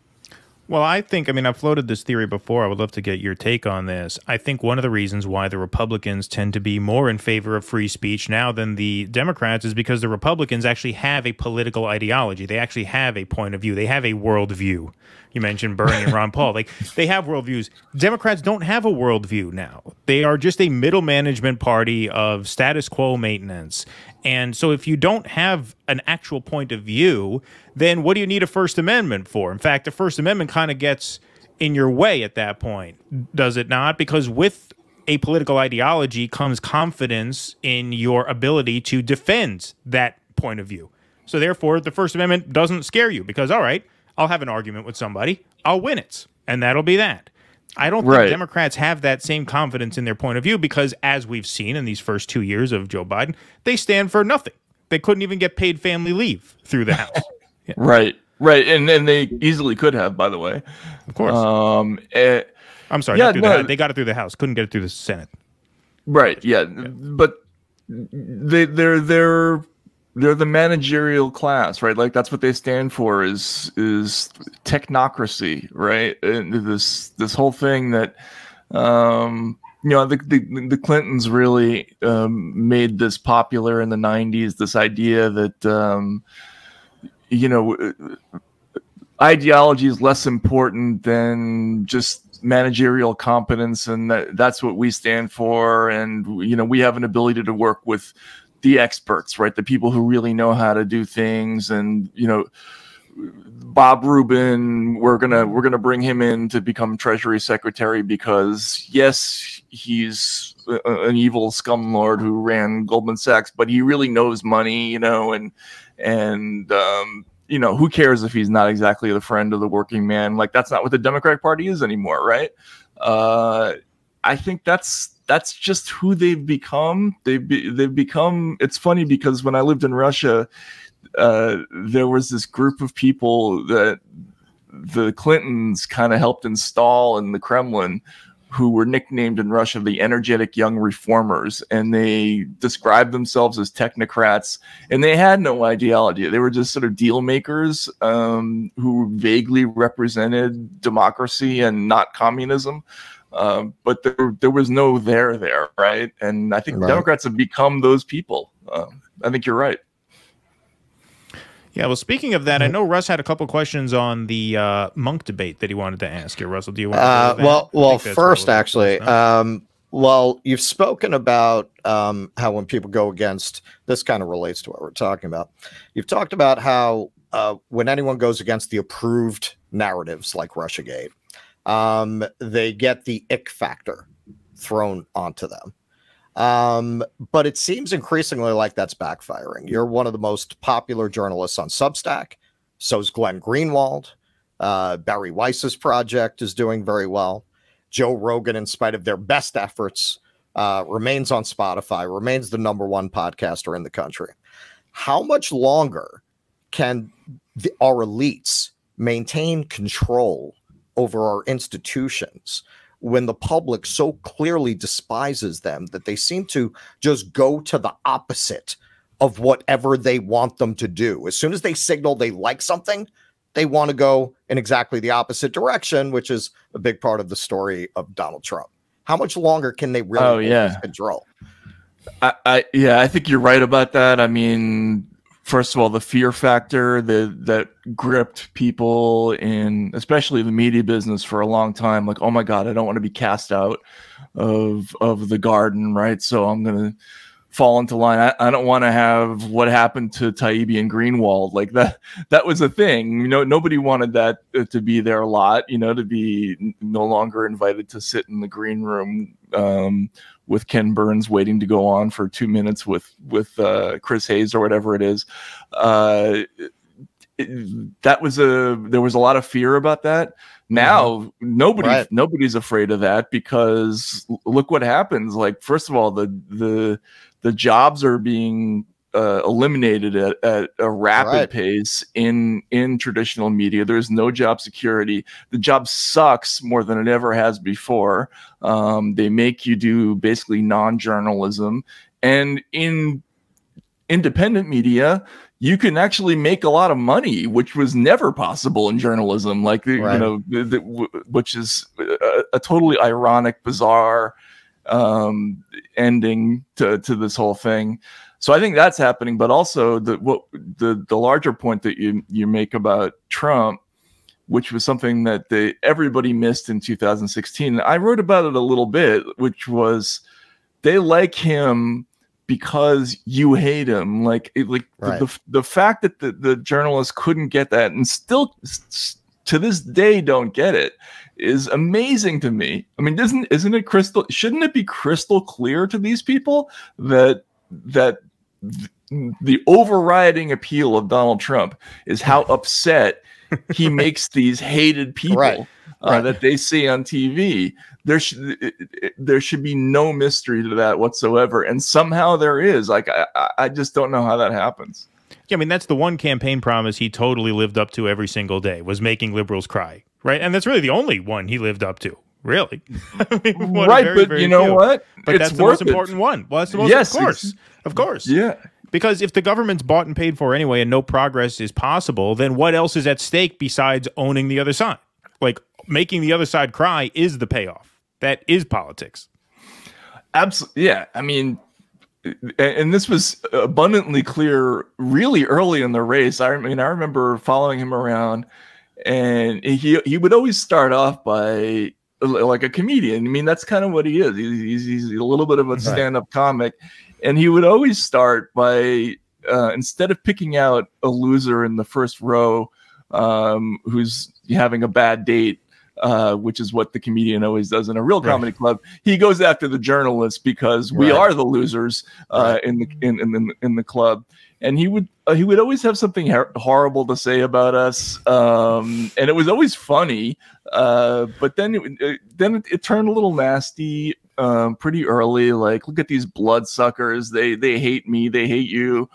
Well, I mean, I've floated this theory before. I would love to get your take on this. I think one of the reasons why the Republicans tend to be more in favor of free speech now than the Democrats is because the Republicans actually have a political ideology. They actually have a point of view. They have a worldview. You mentioned Bernie and Ron Paul. Like, they have worldviews. Democrats don't have a worldview now. They are just a middle management party of status quo maintenance. And so if you don't have an actual point of view, then what do you need a First Amendment for? In fact, the First Amendment kind of gets in your way at that point, does it not? Because with a political ideology comes confidence in your ability to defend that point of view. So therefore, the First Amendment doesn't scare you because, all right, I'll have an argument with somebody, I'll win it, and that'll be that. I don't think Democrats have that same confidence in their point of view because, as we've seen in these first 2 years of Joe Biden, they stand for nothing. They couldn't even get paid family leave through the House. Yeah. Right. And they easily could have, by the way. Of course. I'm sorry, not through the House. They got it through the House. Couldn't get it through the Senate. Right. Yeah. But they're the managerial class, right? Like that's what they stand for is technocracy, right? And this whole thing that you know, the Clintons really made this popular in the 90s, this idea that you know, ideology is less important than just managerial competence, and that's what we stand for. And you know, we have an ability to work with the experts, right? The people who really know how to do things. And, you know, Bob Rubin, we're gonna bring him in to become Treasury Secretary because, yes, he's an evil scumlord who ran Goldman Sachs, but he really knows money, you know, and you know, who cares if he's not exactly the friend of the working man? Like, that's not what the Democratic Party is anymore, right? I think that's just who they've become. They've become. It's funny because when I lived in Russia, there was this group of people that the Clintons kind of helped install in the Kremlin, who were nicknamed in Russia the energetic young reformers, and they described themselves as technocrats, and they had no ideology. They were just sort of deal makers who vaguely represented democracy and not communism. But there was no there, right? And I think Democrats have become those people. I think you're right. Yeah, well, speaking of that, I know Russ had a couple questions on the Monk debate that he wanted to ask you. Russell, do you want to well, first, actually, well, you've spoken about how when people go against, this kind of relates to what we're talking about. You've talked about how when anyone goes against the approved narratives like Russiagate, they get the ick factor thrown onto them. But it seems increasingly like that's backfiring. You're one of the most popular journalists on Substack. So's Glenn Greenwald. Barry Weiss's project is doing very well. Joe Rogan, in spite of their best efforts, remains on Spotify, remains the #1 podcaster in the country. How much longer can our elites maintain control over our institutions when the public so clearly despises them that they seem to just go to the opposite of whatever they want them to do? As soon as they signal they like something, they want to go in exactly the opposite direction, which is a big part of the story of Donald Trump. How much longer can they really control? I think you're right about that. I mean, first of all, the fear factor that gripped people in, especially the media business, for a long time. Like, oh my God, I don't want to be cast out of the garden, right? So I'm gonna fall into line. I don't want to have what happened to Taibbi and Greenwald. Like that was a thing. Nobody wanted that to be their lot. To be no longer invited to sit in the green room with Ken Burns waiting to go on for 2 minutes with Chris Hayes or whatever it is. There was a lot of fear about that. Now nobody's afraid of that, because look what happens. Like, first of all, the jobs are being eliminated at a rapid pace in traditional media. There's no job security. The job sucks more than it ever has before. They make you do basically non-journalism, and in independent media, you can actually make a lot of money, which was never possible in journalism. Like, which is a totally ironic, bizarre ending to this whole thing. So I think that's happening. But also the larger point that you make about Trump, which was something that everybody missed in 2016. I wrote about it a little bit, which was they like him because you hate him. The fact that the journalists couldn't get that, and still to this day don't get it, is amazing to me. I mean, shouldn't it be crystal clear to these people that the overriding appeal of Donald Trump is how upset he makes these hated people that they see on TV? There should be no mystery to that whatsoever, and somehow there is. Like, I just don't know how that happens. Yeah, I mean, that's the one campaign promise he totally lived up to every single day, was making liberals cry, right? And that's really the only one he lived up to, really. I mean, but you know what? But that's the most important one. Well, that's the most, of course. Yeah. Because if the government's bought and paid for anyway and no progress is possible, then what else is at stake besides owning the other side? Like, making the other side cry is the payoff. That is politics. Absolutely. Yeah. I mean, and this was abundantly clear really early in the race. I remember following him around, and he would always start off by, like, a comedian. I mean, that's kind of what he is. He's a little bit of a stand-up comic. And he would always start by, instead of picking out a loser in the first row who's having a bad date, which is what the comedian always does in a real comedy club, he goes after the journalists, because we are the losers in the club. And he would always have something horrible to say about us, and it was always funny. But then it turned a little nasty pretty early. Like, look at these bloodsuckers. They hate me. They hate you.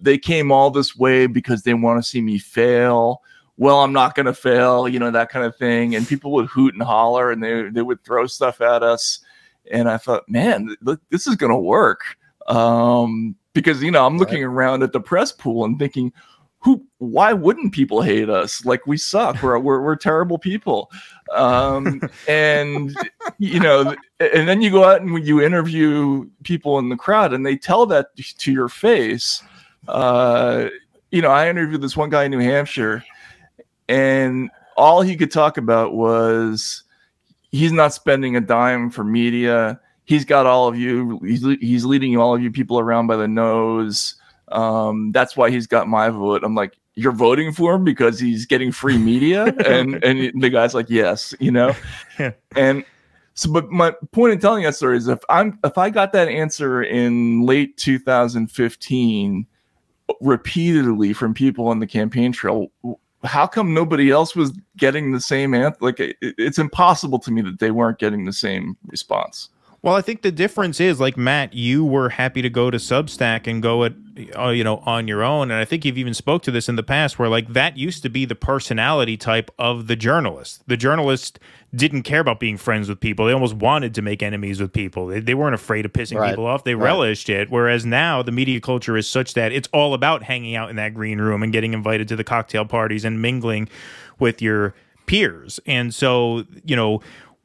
They came all this way because they want to see me fail. Well, I'm not going to fail, that kind of thing. And people would hoot and holler, and they would throw stuff at us. And I thought, man, look, this is going to work. Because, I'm looking around at the press pool and thinking, why wouldn't people hate us? Like, we suck. We're terrible people. And, and then you go out and you interview people in the crowd, and they tell that to your face. I interviewed this one guy in New Hampshire, and all he could talk about was he's not spending a dime for media. He's got all of you. He's leading all of you people around by the nose. That's why he's got my vote. I'm like, you're voting for him because he's getting free media? and the guy's like, yes, And so, but my point in telling that story is if I got that answer in late 2015 repeatedly from people on the campaign trail, how come nobody else was getting the same answer? Like, it's impossible to me that they weren't getting the same response. Well, I think the difference is, like, Matt, you were happy to go to Substack and go it, on your own. And I think you've even spoke to this in the past, where, like, that used to be the personality type of the journalist. The journalist didn't care about being friends with people. They almost wanted to make enemies with people. They weren't afraid of pissing people off. They relished it. Whereas now the media culture is such that it's all about hanging out in that green room and getting invited to the cocktail parties and mingling with your peers. And so,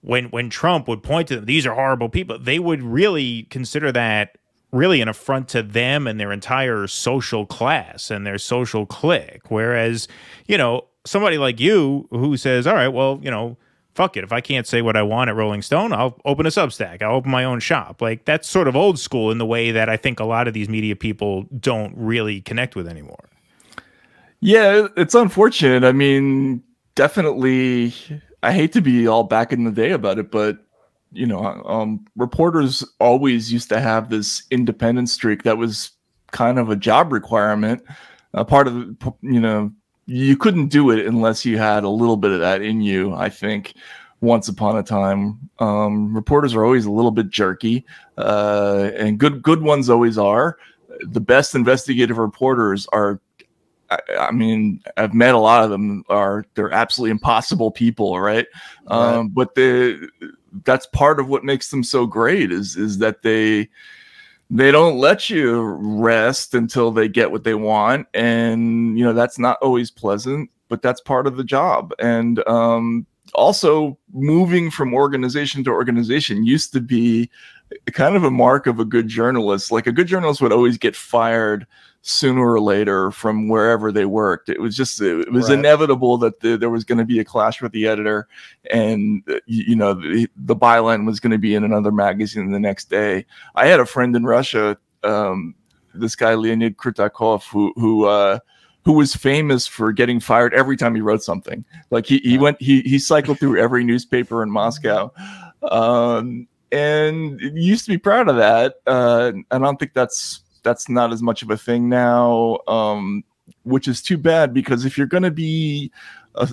when Trump would point to them, these are horrible people, they would really consider that really an affront to them and their entire social class and their social clique. Whereas, you know, somebody like you who says, all right, well, you know, fuck it. If I can't say what I want at Rolling Stone, I'll open a Substack. I'll open my own shop. Like, that's sort of old school in the way that I think a lot of these media people don't really connect with anymore. Yeah, it's unfortunate. I mean, definitely, I hate to be all back in the day about it, but you know, reporters always used to have this independent streak that was kind of a job requirement. Part of, you know, you couldn't do it unless you had a little bit of that in you, I think, once upon a time. Reporters are always a little bit jerky, and good ones always are. The best investigative reporters are, I mean, I've met a lot of them. They're absolutely impossible people, right? But that's part of what makes them so great is that they don't let you rest until they get what they want, and you know that's not always pleasant, but that's part of the job. And also, moving from organization to organization used to be kind of a mark of a good journalist. Like, a good journalist would always get fired sooner or later from wherever they worked. It was just, it was inevitable that there was going to be a clash with the editor, and you know, the byline was going to be in another magazine the next day. I had a friend in Russia, this guy Leonid Krutakov, who was famous for getting fired every time he wrote something. Like, he cycled through every newspaper in Moscow, and he used to be proud of that. I don't think that's not as much of a thing now, which is too bad, because if you're going to be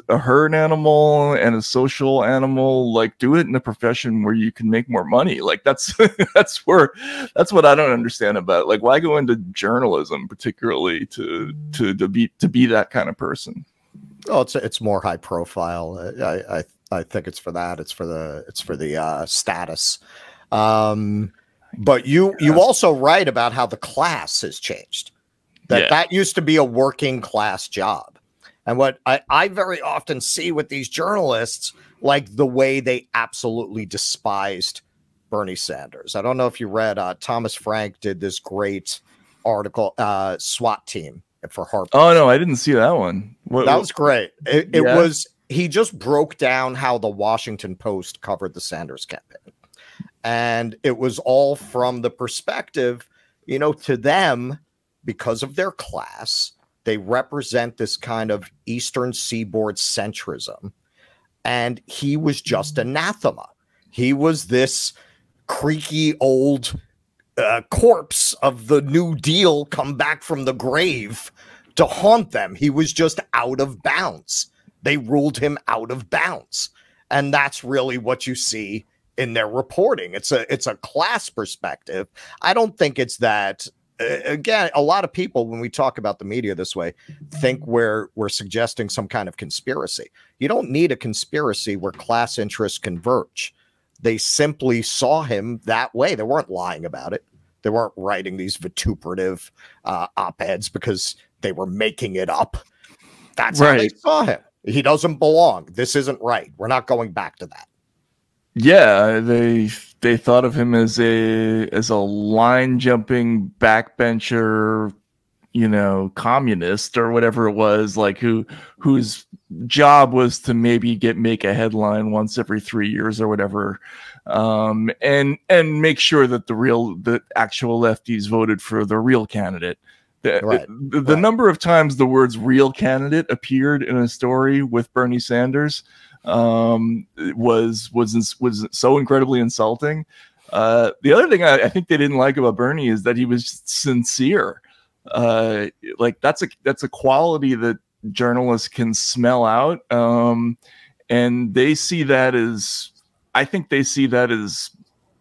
a herd animal and a social animal, like, do it in a profession where you can make more money. Like, that's what I don't understand about it. Like, why go into journalism particularly to be that kind of person? Oh, it's more high profile. I think it's for that. It's for the status. But you also write about how the class has changed. That used to be a working class job. And what I very often see with these journalists, like the way they absolutely despised Bernie Sanders. I don't know if you read, Thomas Frank did this great article, SWAT team for Harper. Oh, no, I didn't see that one. That was great. It was, he just broke down how the Washington Post covered the Sanders campaign. And it was all from the perspective, you know, to them, because of their class, they represent this kind of Eastern Seaboard centrism. And he was just anathema. He was this creaky old corpse of the New Deal come back from the grave to haunt them. He was just out of bounds. They ruled him out of bounds. And that's really what you see in their reporting. It's a class perspective. I don't think it's that. Again, a lot of people, when we talk about the media this way, think we're suggesting some kind of conspiracy. You don't need a conspiracy where class interests converge. They simply saw him that way. They weren't lying about it. They weren't writing these vituperative op-eds because they were making it up. That's how they saw him. He doesn't belong. This isn't right. We're not going back to that. Yeah, they thought of him as a line jumping backbencher, you know, communist or whatever it was, like whose job was to maybe make a headline once every 3 years or whatever, and make sure that the actual lefties voted for the real candidate. The number of times the words "real candidate" appeared in a story with Bernie Sanders was so incredibly insulting. The other thing I think they didn't like about Bernie is that he was sincere. Like that's a quality that journalists can smell out, and they see that as, I think they see that as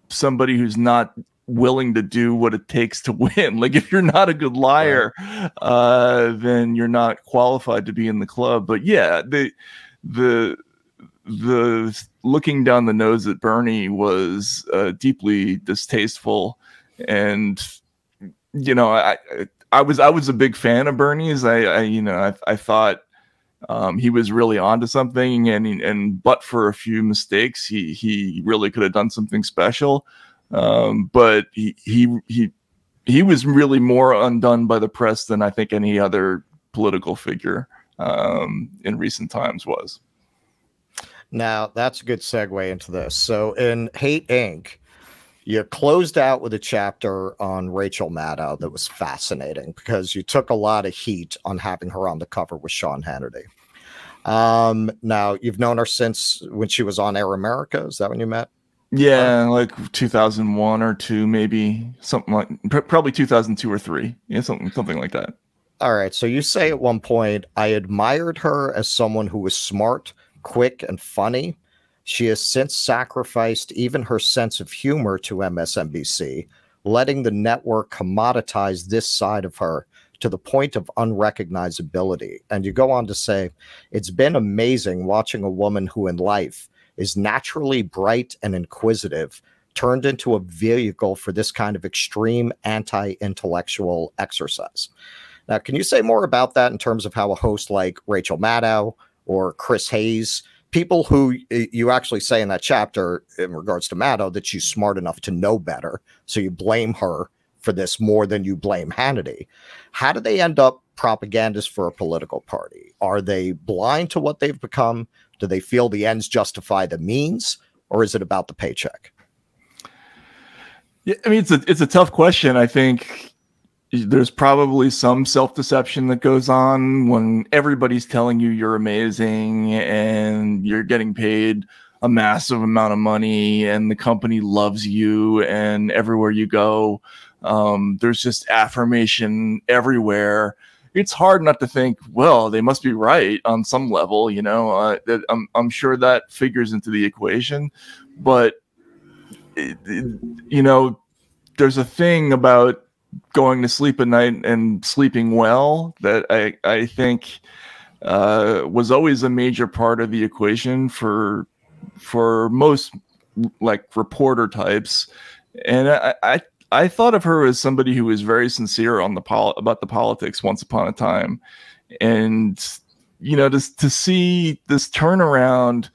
somebody who's not willing to do what it takes to win. Like, if you're not a good liar, then you're not qualified to be in the club. But yeah, the looking down the nose at Bernie was deeply distasteful. And you know, I was a big fan of Bernie's. I thought he was really onto something, and but for a few mistakes, he really could have done something special. But he he was really more undone by the press than I think any other political figure in recent times was. Now, that's a good segue into this. So in Hate Inc., you closed out with a chapter on Rachel Maddow that was fascinating because you took a lot of heat on having her on the cover with Sean Hannity. Now, you've known her since when she was on Air America. Is that when you met? Yeah, like 2001 or 2, maybe something like probably 2002 or 3. Yeah, something like that. All right. So you say at one point, I admired her as someone who was smart, quick, and funny. She has since sacrificed even her sense of humor to MSNBC, letting the network commoditize this side of her to the point of unrecognizability. And you go on to say, it's been amazing watching a woman who in life is naturally bright and inquisitive turned into a vehicle for this kind of extreme anti-intellectual exercise. Now, can you say more about that in terms of how a host like Rachel Maddow or Chris Hayes, people who you actually say in that chapter in regards to Maddow that she's smart enough to know better, so you blame her for this more than you blame Hannity. How do they end up propagandists for a political party? Are they blind to what they've become? Do they feel the ends justify the means, or is it about the paycheck? Yeah, I mean, it's a tough question. I think there's probably some self-deception that goes on when everybody's telling you you're amazing and you're getting paid a massive amount of money and the company loves you, and everywhere you go, there's just affirmation everywhere. It's hard not to think, well, they must be right on some level, you know. I'm sure that figures into the equation, but you know, there's a thing about going to sleep at night and sleeping well that I think was always a major part of the equation for most like reporter types. And I thought of her as somebody who was very sincere on about the politics once upon a time. And, you know, to see this turnaround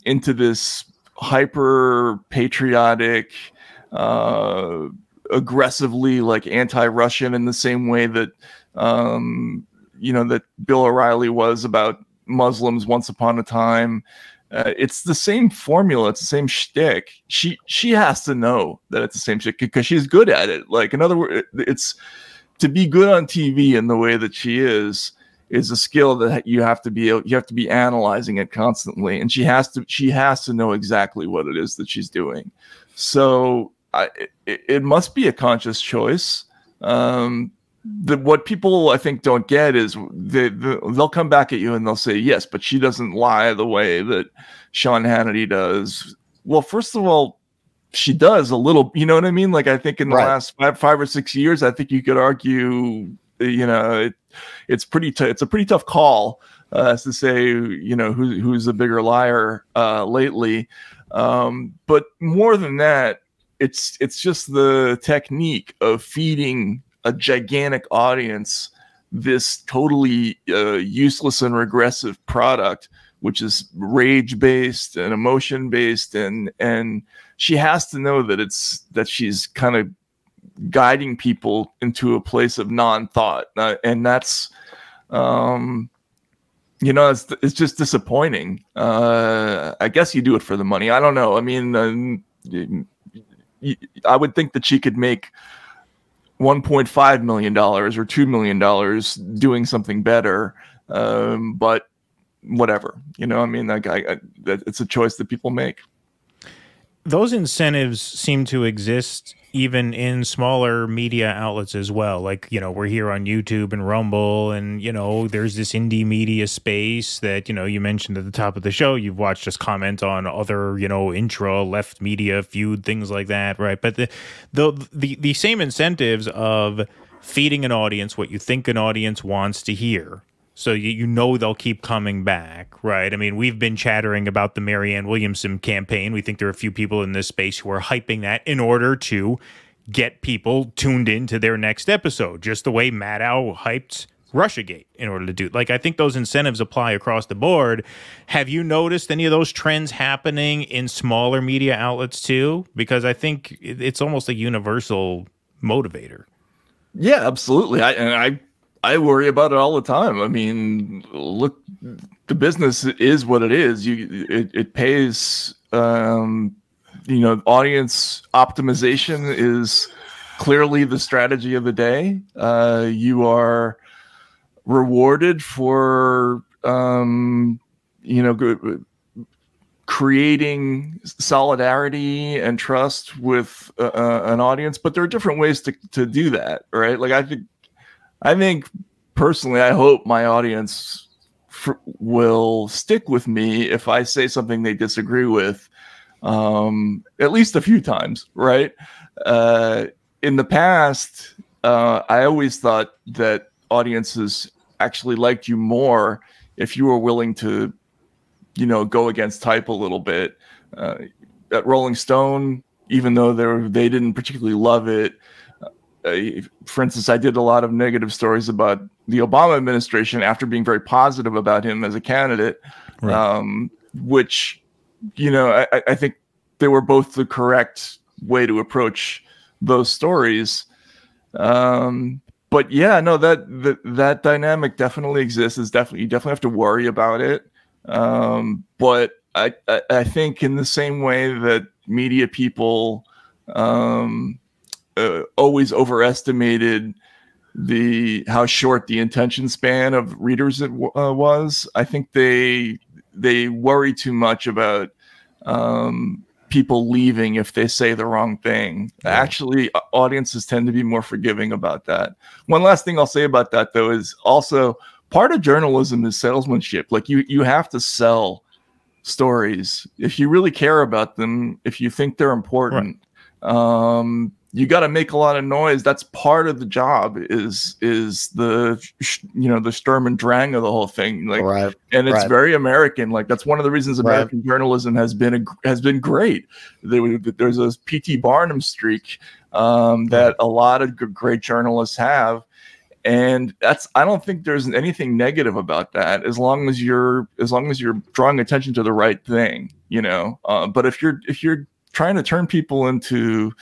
into this hyper patriotic, aggressively like anti-Russian in the same way that you know, that Bill O'Reilly was about Muslims once upon a time. It's the same formula, it's the same shtick. She has to know that it's the same shtick because she's good at it. Like, in other words, it's to be good on TV in the way that she is a skill that you have to be analyzing it constantly, and she has to know exactly what it is that she's doing. So it must be a conscious choice. What people I think don't get is they'll come back at you and they'll say, yes, but she doesn't lie the way that Sean Hannity does. Well, first of all, she does a little, you know what I mean? Like, I think in the last 5 or 6 years, I think you could argue, you know, it's a pretty tough call as to say, you know, who's a bigger liar lately. But more than that, it's just the technique of feeding a gigantic audience this totally useless and regressive product, which is rage-based and emotion-based, and she has to know that she's kind of guiding people into a place of non-thought, and that's you know, it's just disappointing. I guess you do it for the money. I don't know. I mean, I would think that she could make $1.5 million or $2 million doing something better, but whatever, you know. I mean, it's a choice that people make. Those incentives seem to exist even in smaller media outlets as well. Like, you know, we're here on YouTube and Rumble, and, you know, there's this indie media space that, you know, you mentioned at the top of the show. You've watched us comment on other, you know, intra left media feud, things like that, right? But the same incentives of feeding an audience what you think an audience wants to hear, so you know they'll keep coming back, right? I mean, we've been chattering about the Marianne Williamson campaign. We think there are a few people in this space who are hyping that in order to get people tuned into their next episode, just the way Maddow hyped Russiagate in order to do. Like, I think those incentives apply across the board. Have you noticed any of those trends happening in smaller media outlets too? Because I think it's almost a universal motivator. Yeah, absolutely. I worry about it all the time. I mean, look, the business is what it is. It pays. You know, audience optimization is clearly the strategy of the day. You are rewarded for you know, creating solidarity and trust with an audience, but there are different ways to do that, right? Like I think personally, I hope my audience will stick with me if I say something they disagree with, at least a few times, right? In the past, I always thought that audiences actually liked you more if you were willing to, you know, go against type a little bit. At Rolling Stone, even though they didn't particularly love it, for instance, I did a lot of negative stories about the Obama administration after being very positive about him as a candidate, right. Which, you know, I think they were both the correct way to approach those stories. But yeah, no, that dynamic definitely exists. You definitely have to worry about it. But I think in the same way that media people always overestimated how short the attention span of readers it was, I think they worry too much about people leaving if they say the wrong thing. Yeah. Actually, audiences tend to be more forgiving about that. One last thing I'll say about that, though, is also part of journalism is salesmanship. Like you have to sell stories if you really care about them, if you think they're important. Right. You got to make a lot of noise. That's part of the job. Is the the Sturm and Drang of the whole thing. Like, right. And it's very American. Like that's one of the reasons American journalism has been great. There's a P.T. Barnum streak that a lot of great journalists have, and I don't think there's anything negative about that as long as you're drawing attention to the right thing, you know. But if you're trying to turn people into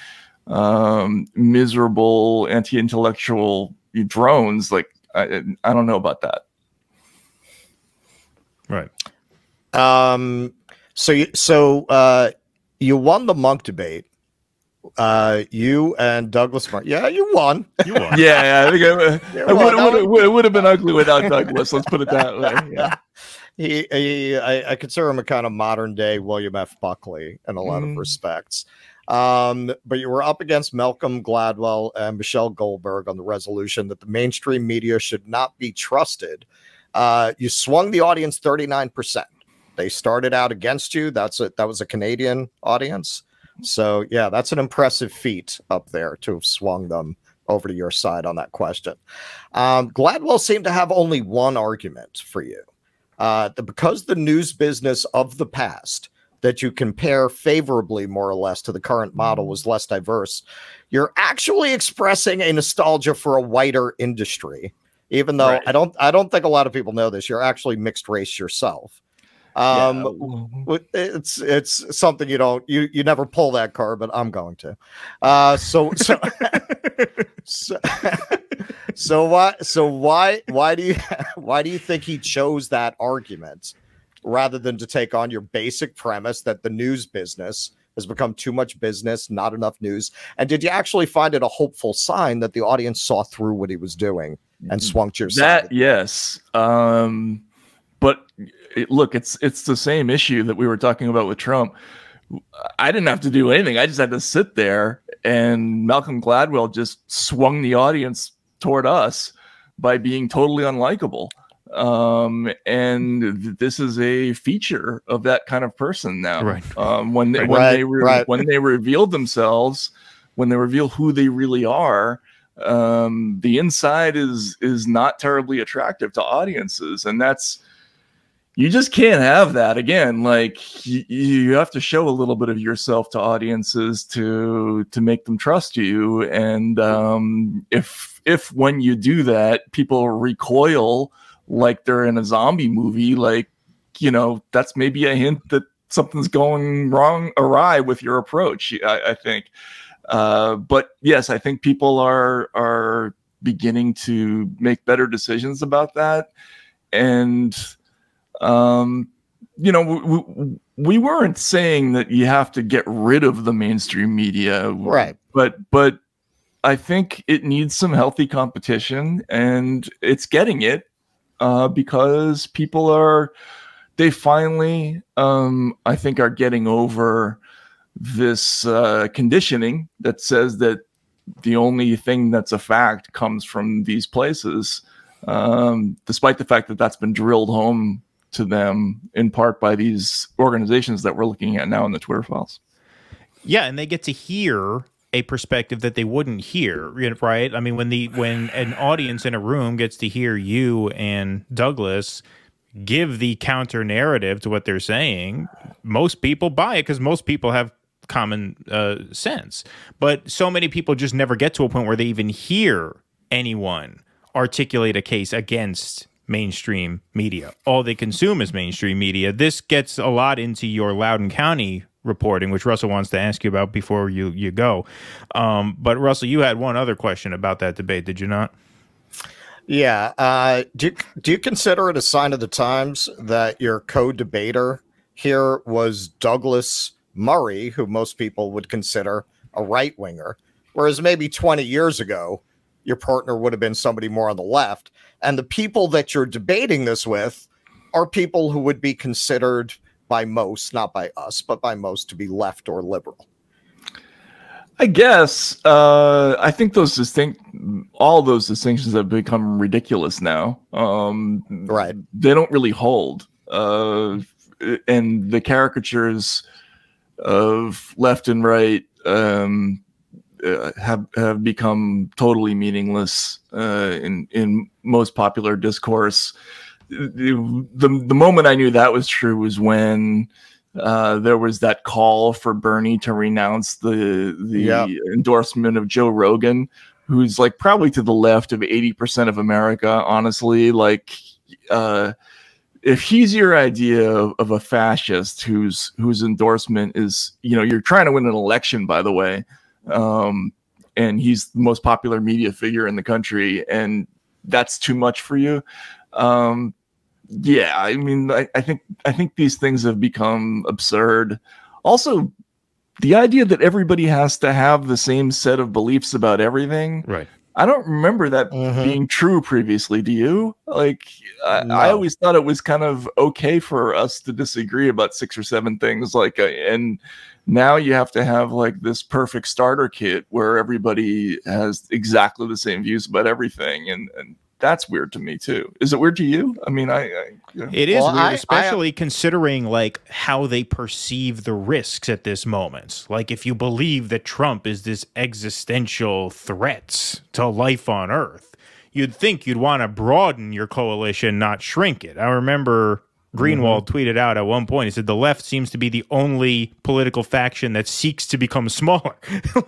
miserable anti-intellectual drones, like I don't know about that. Right. So you won the Monk debate. You and Douglas Martin. Yeah, you won. You won. Yeah, I think it would have been ugly without Douglas. Let's put it that way. Yeah. I consider him a kind of modern day William F. Buckley in a lot of respects. But you were up against Malcolm Gladwell and Michelle Goldberg on the resolution that the mainstream media should not be trusted. You swung the audience 39%. They started out against you. That was a Canadian audience. So yeah, that's an impressive feat up there to have swung them over to your side on that question. Gladwell seemed to have only one argument for you. Because the news business of the past that you compare favorably, more or less, to the current model was less diverse, you're actually expressing a nostalgia for a whiter industry, even though I don't think a lot of people know this. You're actually mixed race yourself. It's something you never pull that card, but I'm going to. So why do you think he chose that argument rather than to take on your basic premise that the news business has become too much business, not enough news? And did you actually find it a hopeful sign that the audience saw through what he was doing and swung to your side? Yes. But look, it's the same issue that we were talking about with Trump. I didn't have to do anything. I just had to sit there, and Malcolm Gladwell just swung the audience toward us by being totally unlikable. And this is a feature of that kind of person now. Right. When they reveal themselves, when they reveal who they really are, the inside is not terribly attractive to audiences, and you just can't have that. Again, like you have to show a little bit of yourself to audiences to make them trust you. And if when you do that, people recoil like they're in a zombie movie, like, you know, that's maybe a hint that something's going awry with your approach. I think But yes, I think people are beginning to make better decisions about that. And, you know, we weren't saying that you have to get rid of the mainstream media. Right. But I think it needs some healthy competition, and it's getting it because people they finally, I think, are getting over this conditioning that says that the only thing that's a fact comes from these places, despite the fact that that's been drilled home to them in part by these organizations that we're looking at now in the Twitter files. Yeah, and they get to hear a perspective that they wouldn't hear, right? I mean, when an audience in a room gets to hear you and Douglas give the counter narrative to what they're saying, most people buy it because most people have common sense. But so many people just never get to a point where they even hear anyone articulate a case against mainstream media. All they consume is mainstream media. This gets a lot into your Loudoun County reporting, which Russell wants to ask you about before you go. But Russell, you had one other question about that debate, did you not? Yeah. Do you consider it a sign of the times that your co-debater here was Douglas Murray, who most people would consider a right-winger, whereas maybe 20 years ago, your partner would have been somebody more on the left, and the people that you're debating this with are people who would be considered by most, not by us, but by most, to be left or liberal? I guess I think all those distinctions have become ridiculous now. Right. They don't really hold. And the caricatures of left and right have become totally meaningless in most popular discourse. The moment I knew that was true was when there was that call for Bernie to renounce the endorsement of Joe Rogan, who's like probably to the left of 80% of America. Honestly, like if he's your idea of a fascist whose endorsement is, you know, you're trying to win an election, by the way, and he's the most popular media figure in the country, and that's too much for you. Yeah, I mean, I think these things have become absurd. Also, the idea that everybody has to have the same set of beliefs about everything. Right. I don't remember that being true previously. Do you? Like, No. I always thought it was kind of okay for us to disagree about 6 or 7 things. Like, and now you have to have like this perfect starter kit where everybody has exactly the same views about everything, and that's weird to me too. Is it weird to you? I mean, it is weird, especially considering like how they perceive the risks at this moment. Like if you believe that Trump is this existential threat to life on Earth, you'd think you'd want to broaden your coalition, not shrink it. I remember Greenwald tweeted out at one point, he said, the left seems to be the only political faction that seeks to become smaller.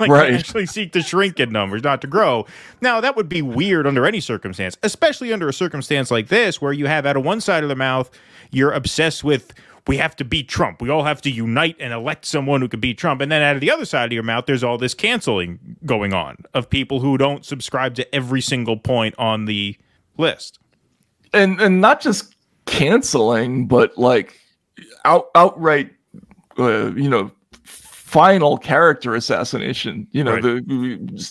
Like they actually seek to shrink in numbers, not to grow. Now, that would be weird under any circumstance, especially under a circumstance like this, where you have out of one side of the mouth, you're obsessed with, we have to beat Trump. We all have to unite and elect someone who could beat Trump. And then out of the other side of your mouth, there's all this canceling going on of people who don't subscribe to every single point on the list. And not just canceling, but like outright you know, final character assassination. You know,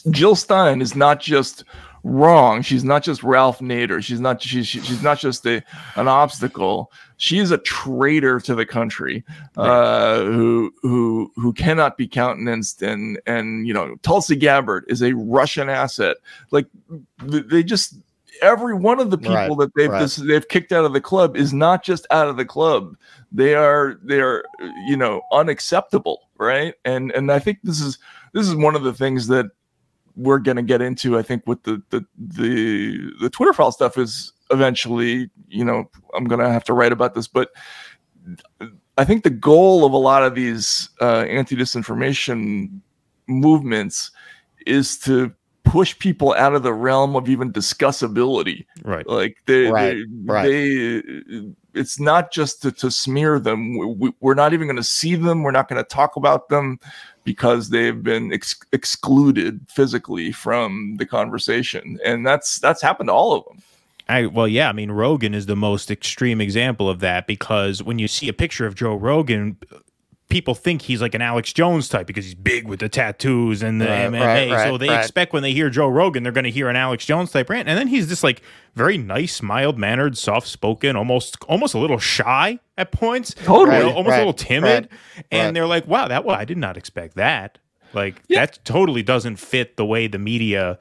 Jill Stein is not just wrong, she's not just Ralph Nader, she's not just an obstacle, she's a traitor to the country, who cannot be countenanced. And you know, Tulsi Gabbard is a Russian asset. Like they just, every one of the people that they've kicked out of the club is not just out of the club. They are you know, unacceptable, right? And I think this is one of the things that we're going to get into. I think with the Twitter file stuff is eventually, you know, I'm going to have to write about this, but I think the goal of a lot of these anti-disinformation movements is to push people out of the realm of even discussability. Right. Like Right. it's not just to smear them. We're not even going to see them. We're not going to talk about them because they've been excluded physically from the conversation. And that's happened to all of them. Well, yeah, I mean, Rogan is the most extreme example of that, because when you see a picture of Joe Rogan, people think he's like an Alex Jones type because he's big with the tattoos and the MMA. So they expect when they hear Joe Rogan, they're going to hear an Alex Jones type rant. And then he's just like very nice, mild-mannered, soft-spoken, almost a little shy at points. Totally. You know, almost a little timid. And they're like, wow, I did not expect that. Like, that totally doesn't fit the way the media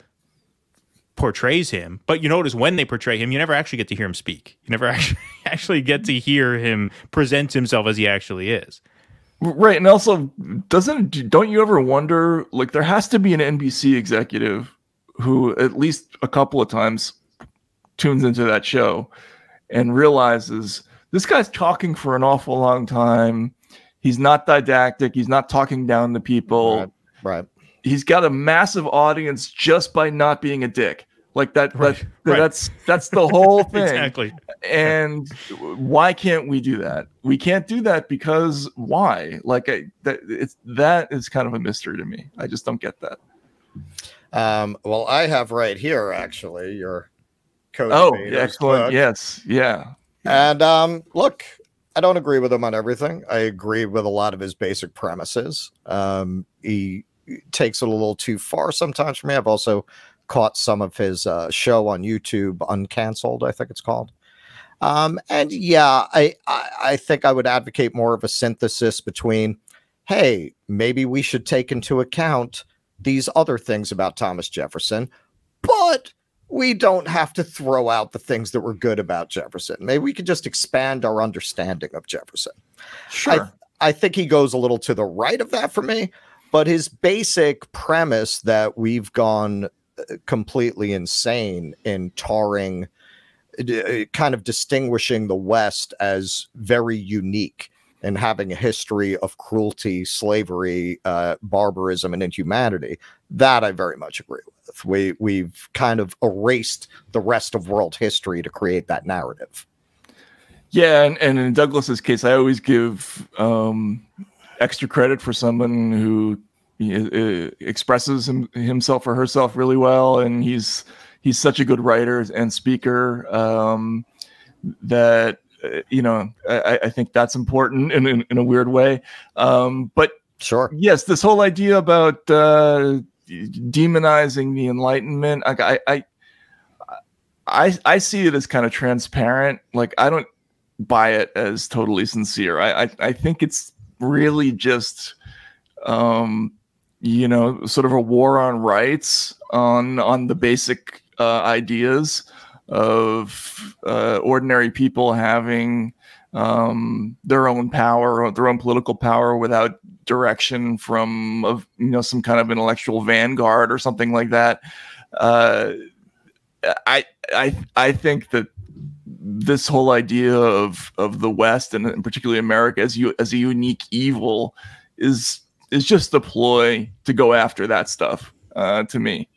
portrays him. But you notice when they portray him, you never actually get to hear him speak. You never actually get to hear him present himself as he actually is. Right. And also, don't you ever wonder, like, there has to be an NBC executive who at least a couple of times tunes into that show and realizes this guy's talking for an awful long time. He's not didactic. He's not talking down to people. Right. He's got a massive audience just by not being a dick. Like that's the whole thing. Exactly. And why can't we do that? We can't do that because why? Like that is kind of a mystery to me. I just don't get that. Well, I have right here actually your code. Oh, excellent. Book. Yes. Yeah. And look, I don't agree with him on everything. I agree with a lot of his basic premises. He takes it a little too far sometimes for me. I've also caught some of his show on YouTube, Uncanceled, I think it's called. And yeah, I think I would advocate more of a synthesis between, hey, maybe we should take into account these other things about Thomas Jefferson, but we don't have to throw out the things that were good about Jefferson. Maybe we could just expand our understanding of Jefferson. Sure. I think he goes a little to the right of that for me, but his basic premise that we've gone completely insane in tarring, kind of distinguishing the West as very unique and having a history of cruelty, slavery, barbarism, and inhumanity, that I very much agree with. We've kind of erased the rest of world history to create that narrative. Yeah, and in Douglas's case, I always give extra credit for someone who expresses himself or herself really well, and he's such a good writer and speaker that I think that's important in a weird way. But sure, yes, this whole idea about demonizing the Enlightenment, I see it as kind of transparent. Like, I don't buy it as totally sincere. I think it's really just sort of a war on rights, on the basic ideas of ordinary people having their own power, or their own political power, without direction from some kind of intellectual vanguard or something like that. I think that this whole idea of the West, and particularly America, as a unique evil is just a ploy to go after that stuff, to me.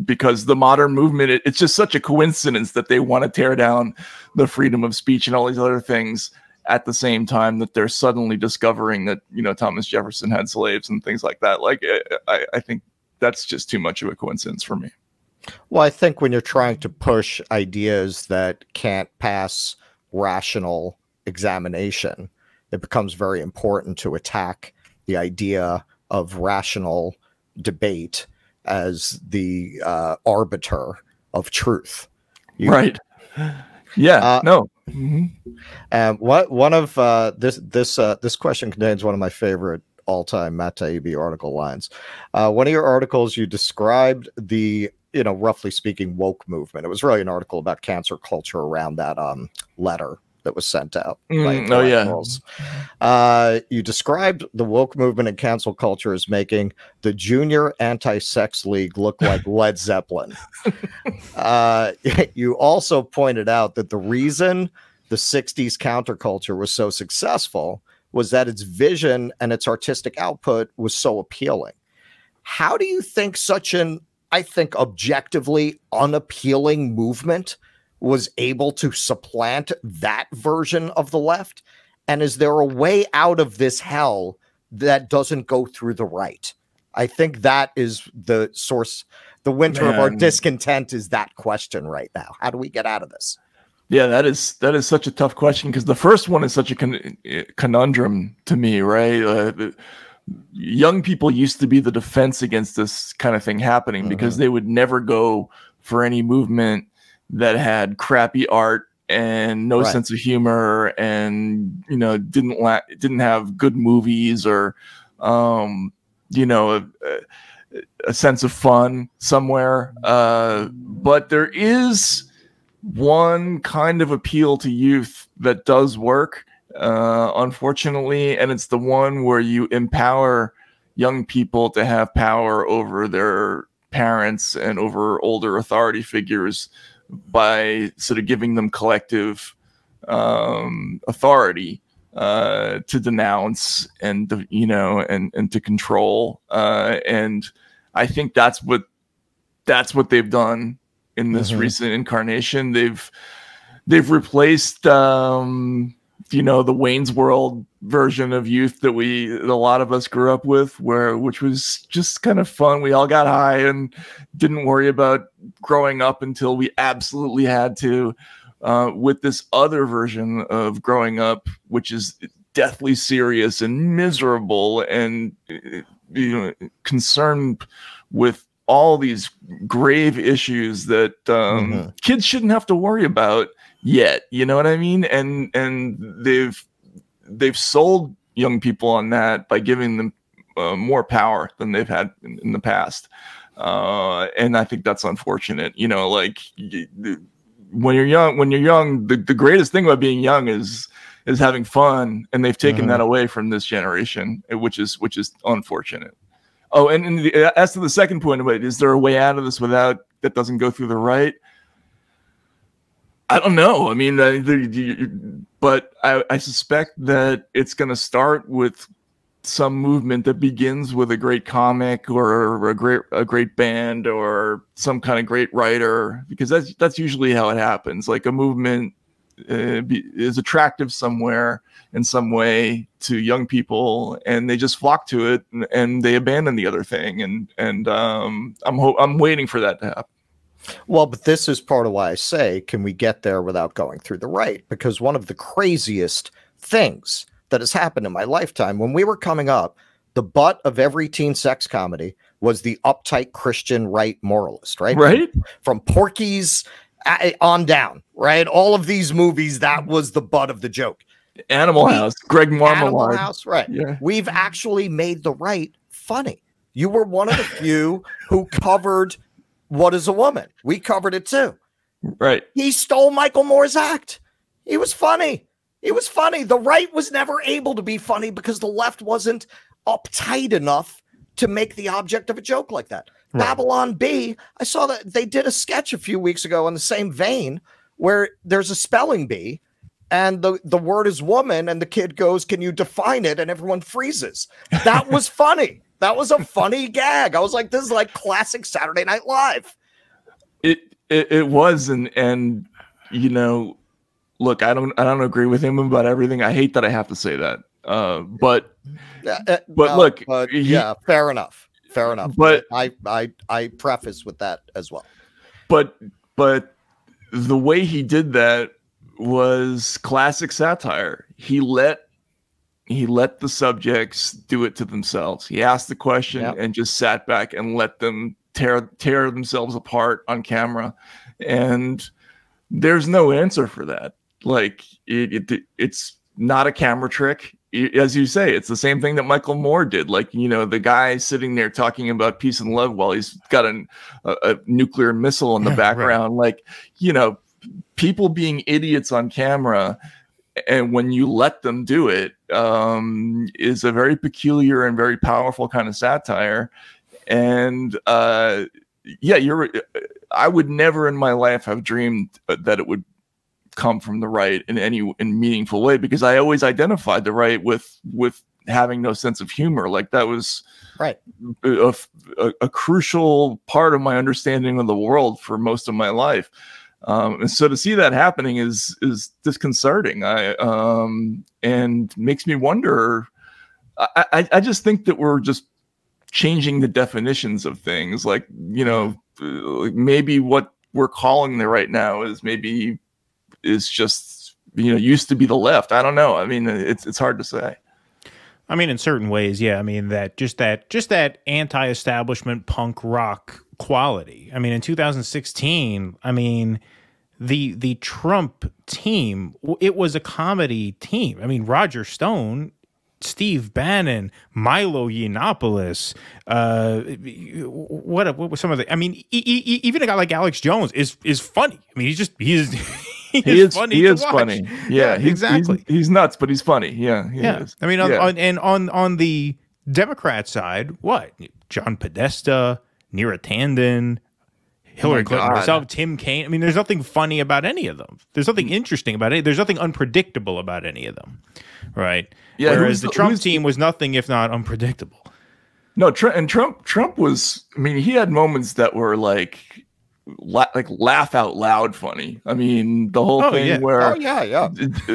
Because the modern movement, it's just such a coincidence that they want to tear down the freedom of speech and all these other things at the same time that they're suddenly discovering that, Thomas Jefferson had slaves and things like that. Like, I think that's just too much of a coincidence for me. Well, I think when you're trying to push ideas that can't pass rational examination, it becomes very important to attack the idea of rational debate as the arbiter of truth. Right. Yeah. No. And one of this question contains one of my favorite all-time Matt Taibbi article lines. One of your articles, you described the, roughly speaking, woke movement. It was really an article about cancer culture around that letter that was sent out. Oh, yeah. You described the woke movement and cancel culture as making the junior anti-sex league look like Led Zeppelin. You also pointed out that the reason the 60s counterculture was so successful was that its vision and its artistic output was so appealing. How do you think such an I think, objectively unappealing movement was able to supplant that version of the left? And is there a way out of this hell that doesn't go through the right? I think that is the source. The winter of our discontent is that question right now. How do we get out of this? Yeah, that is such a tough question, because the first one is such a conundrum to me, right? Young people used to be the defense against this kind of thing happening, because they would never go for any movement that had crappy art and no sense of humor, and didn't have good movies, or a sense of fun somewhere. But there is one kind of appeal to youth that does work, unfortunately, and it's the one where you empower young people to have power over their parents and over older authority figures by sort of giving them collective authority to denounce and and to control, and I think that's what they've done in this recent incarnation. They've replaced the Wayne's World version of youth that a lot of us grew up with, which was just kind of fun. We all got high and didn't worry about growing up until we absolutely had to, with this other version of growing up, which is deathly serious and miserable and concerned with all these grave issues that kids shouldn't have to worry about yet. You know what I mean? And they've sold young people on that by giving them more power than they've had in the past. And I think that's unfortunate. Like when you're young, the greatest thing about being young is having fun, and they've taken that away from this generation, which is unfortunate. Oh, and as to the second point of it, is there a way out of this without that doesn't go through the right? I don't know. I mean, but I suspect that it's going to start with some movement that begins with a great comic or a great band or some kind of great writer, because that's usually how it happens. Like a movement is attractive somewhere in some way to young people, and they just flock to it, and they abandon the other thing. And I'm waiting for that to happen. Well, but this is part of why I say, can we get there without going through the right? Because one of the craziest things that has happened in my lifetime, when we were coming up, the butt of every teen sex comedy was the uptight Christian right moralist, right? Right. From Porky's on down, right? All of these movies, that was the butt of the joke. Animal House, Greg Marmalade. Animal House, right. Yeah. We've actually made the right funny. You were one of the few who covered What Is a Woman? We covered it too. Right. He stole Michael Moore's act. He was funny. It was funny. The right was never able to be funny because the left wasn't uptight enough to make the object of a joke like that. Right. Babylon Bee, I saw that they did a sketch a few weeks ago in the same vein where there's a spelling bee and the word is woman, and the kid goes, "Can you define it?" And everyone freezes. That was funny. That was a funny gag. I was like, this is like classic Saturday Night Live. It was, and look, I don't agree with him about everything. I hate that I have to say that. But look, yeah, fair enough. Fair enough. But I preface with that as well. But the way he did that was classic satire. He let the subjects do it to themselves. He asked the question and just sat back and let them tear themselves apart on camera. And there's no answer for that. Like it's not a camera trick. As you say, it's the same thing that Michael Moore did. Like, the guy sitting there talking about peace and love while he's got a nuclear missile in the background. Right. Like, people being idiots on camera, and when you let them do it, is a very peculiar and very powerful kind of satire. And I would never in my life have dreamed that it would come from the right in any meaningful way, because I always identified the right with having no sense of humor. Like that was right a crucial part of my understanding of the world for most of my life. And so to see that happening is disconcerting. And makes me wonder. I just think that we're just changing the definitions of things. Like, you know, maybe what we're calling there right now is just, you know, used to be the left. I don't know. I mean, it's hard to say. I mean, in certain ways, yeah. I mean, that anti-establishment punk rock quality. I mean, in 2016, I mean, the Trump team, it was a comedy team. I mean, Roger Stone, Steve Bannon, Milo Yiannopoulos, what were some of the? I mean, even a guy like Alex Jones is funny. I mean, he is funny. He is funny. Yeah, exactly. He's nuts, but he's funny. Yeah, he is. I mean, on the Democrat side, what? John Podesta, Neera Tanden, Hillary Clinton herself, Tim Kaine. I mean, there's nothing funny about any of them. There's nothing interesting about it. There's nothing unpredictable about any of them, right? Yeah. Whereas the Trump team was nothing if not unpredictable. No, Trump was. I mean, he had moments that were like laugh out loud funny. I mean, the whole thing where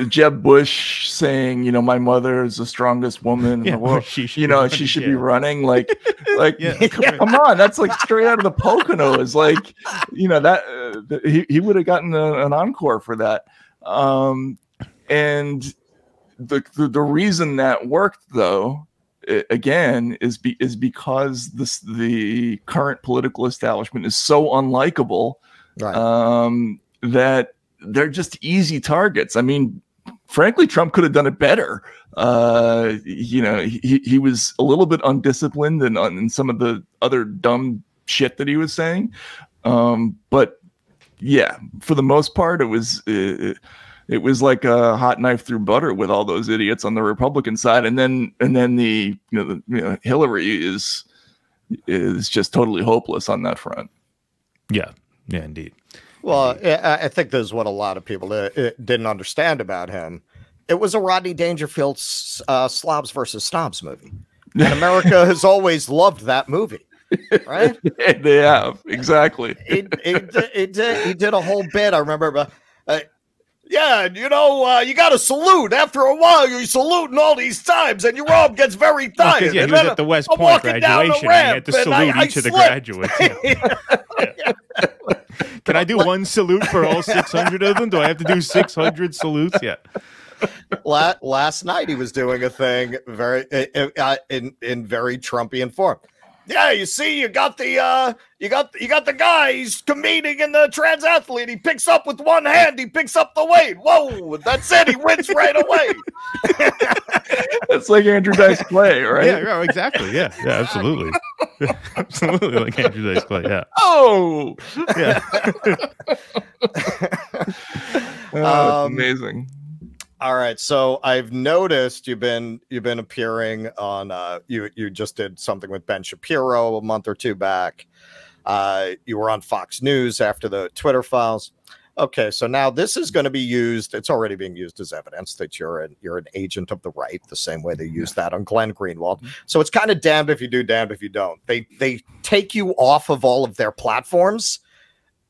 Jeb Bush saying, you know, my mother is the strongest woman in the world. She should be running. Like come on, that's like straight out of the Poconos. Like, you know, that he would have gotten an encore for that. And the reason that worked, though, again, is because the current political establishment is so unlikable, right, that they're just easy targets. I mean, frankly, Trump could have done it better. You know, he was a little bit undisciplined in some of the other dumb shit that he was saying. But yeah, for the most part, it was like a hot knife through butter with all those idiots on the Republican side, and then Hillary is just totally hopeless on that front. Yeah, indeed. Well, I think this is what a lot of people didn't understand about him. It was a Rodney Dangerfield slobs versus snobs movie, and America has always loved that movie. Right? They have, exactly. He did a whole bit. I remember. Yeah, you know, you got to salute. After a while, you're saluting all these times, and your arm gets very tired. Yeah, he was at the West Point graduation, and he had to salute each of the graduates. Yeah. Can I do one salute for all 600 of them? Do I have to do 600 salutes? Yeah. Last night, he was doing a thing very in very Trumpian form. Yeah, you see, you got the guy. He's competing in the transathlete. He picks up with one hand. He picks up the weight. Whoa, that's it. He wins right away. It's like Andrew Dice Clay, right? Yeah, exactly. Yeah, absolutely. Absolutely like Andrew Dice Clay. Yeah. Oh, yeah. Amazing. All right, so I've noticed you've been appearing on. You just did something with Ben Shapiro a month or two back. You were on Fox News after the Twitter files. Okay, so now this is going to be used. It's already being used as evidence that you're an agent of the right, the same way they used that on Glenn Greenwald. So it's kind of damned if you do, damned if you don't. They take you off of all of their platforms.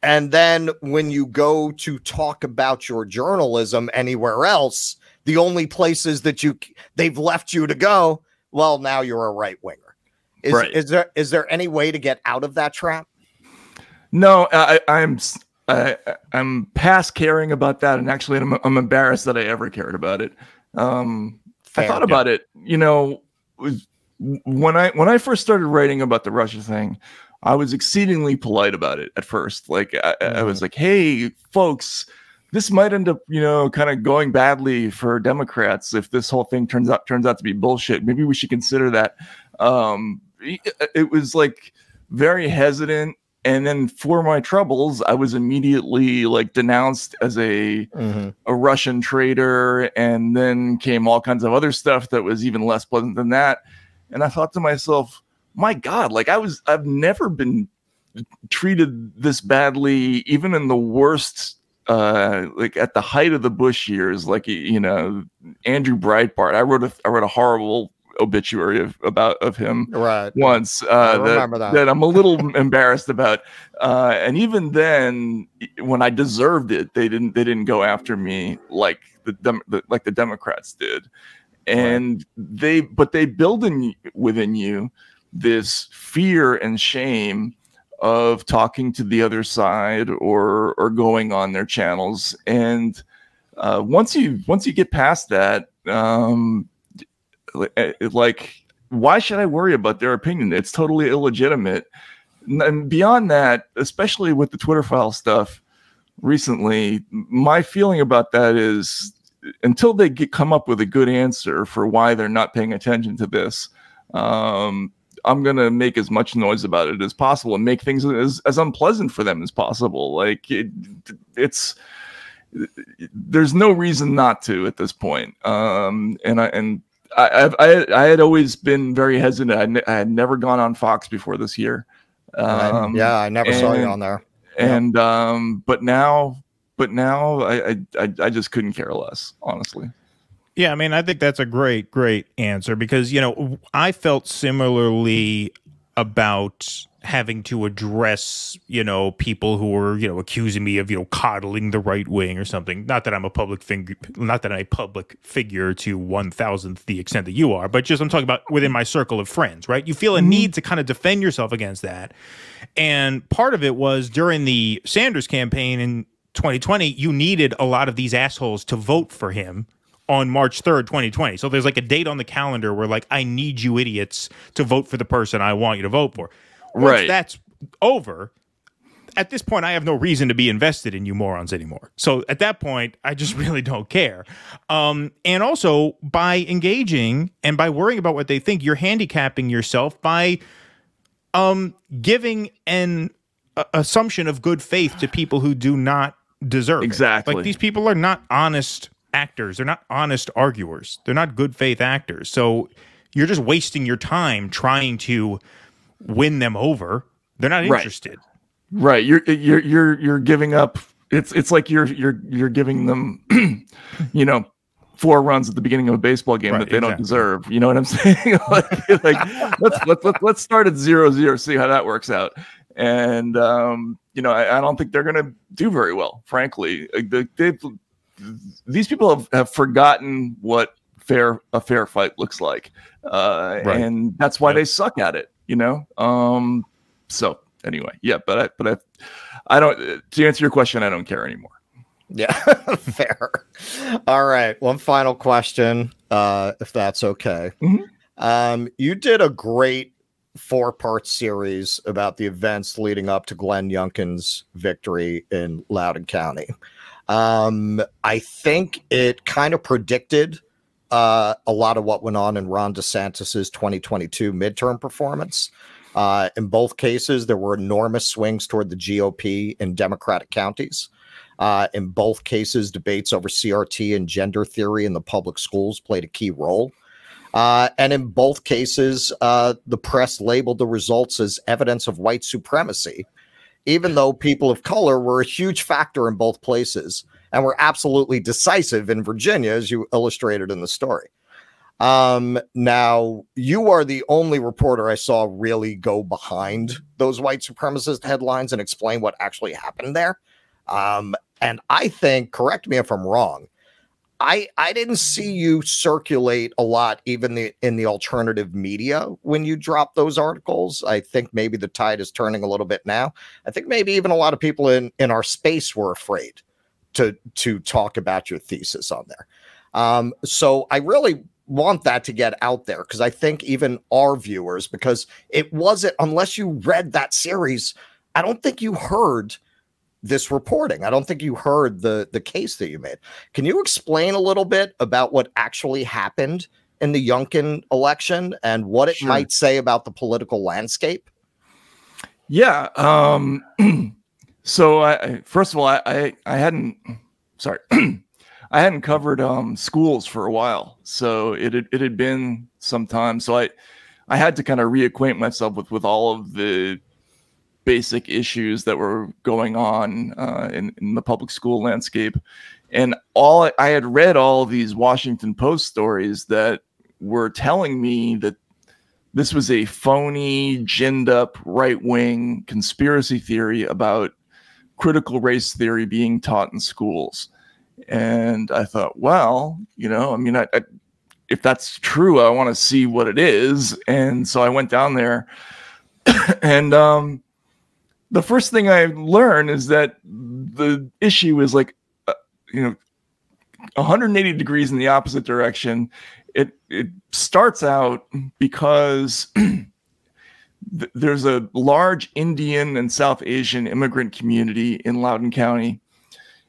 And then when you go to talk about your journalism anywhere else, the only places that they've left you to go, well, now you're a right winger. Is there any way to get out of that trap? No, I'm past caring about that, and actually, I'm embarrassed that I ever cared about it. I thought about it, you know, when I first started writing about the Russia thing. I was exceedingly polite about it at first. Like I was like, hey, folks, this might end up, you know, kind of going badly for Democrats if this whole thing turns out to be bullshit. Maybe we should consider that. It was like very hesitant. And then for my troubles, I was immediately like denounced as a Russian traitor. And then came all kinds of other stuff that was even less pleasant than that. And I thought to myself, my God, like I've never been treated this badly, even in the worst, like at the height of the Bush years, like, you know, Andrew Breitbart. I wrote a horrible obituary of him right once that I'm a little embarrassed about. And even then, when I deserved it, they didn't go after me like the Democrats did. And they build within you this fear and shame of talking to the other side or going on their channels. And once you get past that, like, why should I worry about their opinion? It's totally illegitimate. And beyond that, especially with the Twitter file stuff recently, my feeling about that is, until they come up with a good answer for why they're not paying attention to this, I'm going to make as much noise about it as possible and make things as unpleasant for them as possible. Like, there's no reason not to at this point. And I had always been very hesitant. I had never gone on Fox before this year. Yeah, I never saw you on there. And but now I just couldn't care less, honestly. Yeah, I mean, I think that's a great answer, because, you know, I felt similarly about having to address, you know, people who were, you know, accusing me of, you know, coddling the right wing or something. Not that I'm a public figure, to 1,000th the extent that you are, but just I'm talking about within my circle of friends, right? You feel a need to kind of defend yourself against that. And part of it was during the Sanders campaign in 2020, you needed a lot of these assholes to vote for him on March 3rd, 2020. So there's like a date on the calendar where, like, I need you idiots to vote for the person I want you to vote for. Once that's over, at this point, I have no reason to be invested in you morons anymore. So at that point, I just really don't care. And also, by engaging and by worrying about what they think, you're handicapping yourself by giving an assumption of good faith to people who do not deserve it. Like, these people are not honest actors. They're not honest arguers. They're not good faith actors. So you're just wasting your time trying to win them over. They're not interested. Right. You're giving up. It's like you're giving them, you know, 4 runs at the beginning of a baseball game that they don't deserve. You know what I'm saying? let's start at 0-0, see how that works out. And you know, I don't think they're going to do very well, frankly. These people have forgotten what a fair fight looks like, and that's why they suck at it. You know. So anyway, yeah. But I don't. To answer your question, I don't care anymore. Yeah, fair. All right, one final question, if that's okay. You did a great 4-part series about the events leading up to Glenn Youngkin's victory in Loudoun County. I think it kind of predicted a lot of what went on in Ron DeSantis's 2022 midterm performance. In both cases, there were enormous swings toward the GOP in Democratic counties. In both cases, debates over CRT and gender theory in the public schools played a key role. And in both cases, the press labeled the results as evidence of white supremacy, even though people of color were a huge factor in both places and were absolutely decisive in Virginia, as you illustrated in the story. Now, you are the only reporter I saw really go behind those white supremacist headlines and explain what actually happened there. And I think, correct me if I'm wrong, I didn't see you circulate a lot, even in the alternative media, when you dropped those articles. I think maybe the tide is turning a little bit now. I think maybe even a lot of people in our space were afraid to talk about your thesis on there. So I really want that to get out there, because I think even our viewers, because it wasn't, unless you read that series, I don't think you heard this reporting. I don't think you heard the case that you made. Can you explain a little bit about what actually happened in the Youngkin election and what it might say about the political landscape? Yeah. So first of all, I hadn't covered schools for a while. So it had been some time. So I had to kind of reacquaint myself with all of the basic issues that were going on in the public school landscape. And I had read all these Washington Post stories that were telling me that this was a phony, ginned up right-wing conspiracy theory about critical race theory being taught in schools. And I thought, well, you know, I mean, if that's true, I want to see what it is. And so I went down there, and the first thing I learned is that the issue is like, you know, 180 degrees in the opposite direction. It starts out because there's a large Indian and South Asian immigrant community in Loudoun County.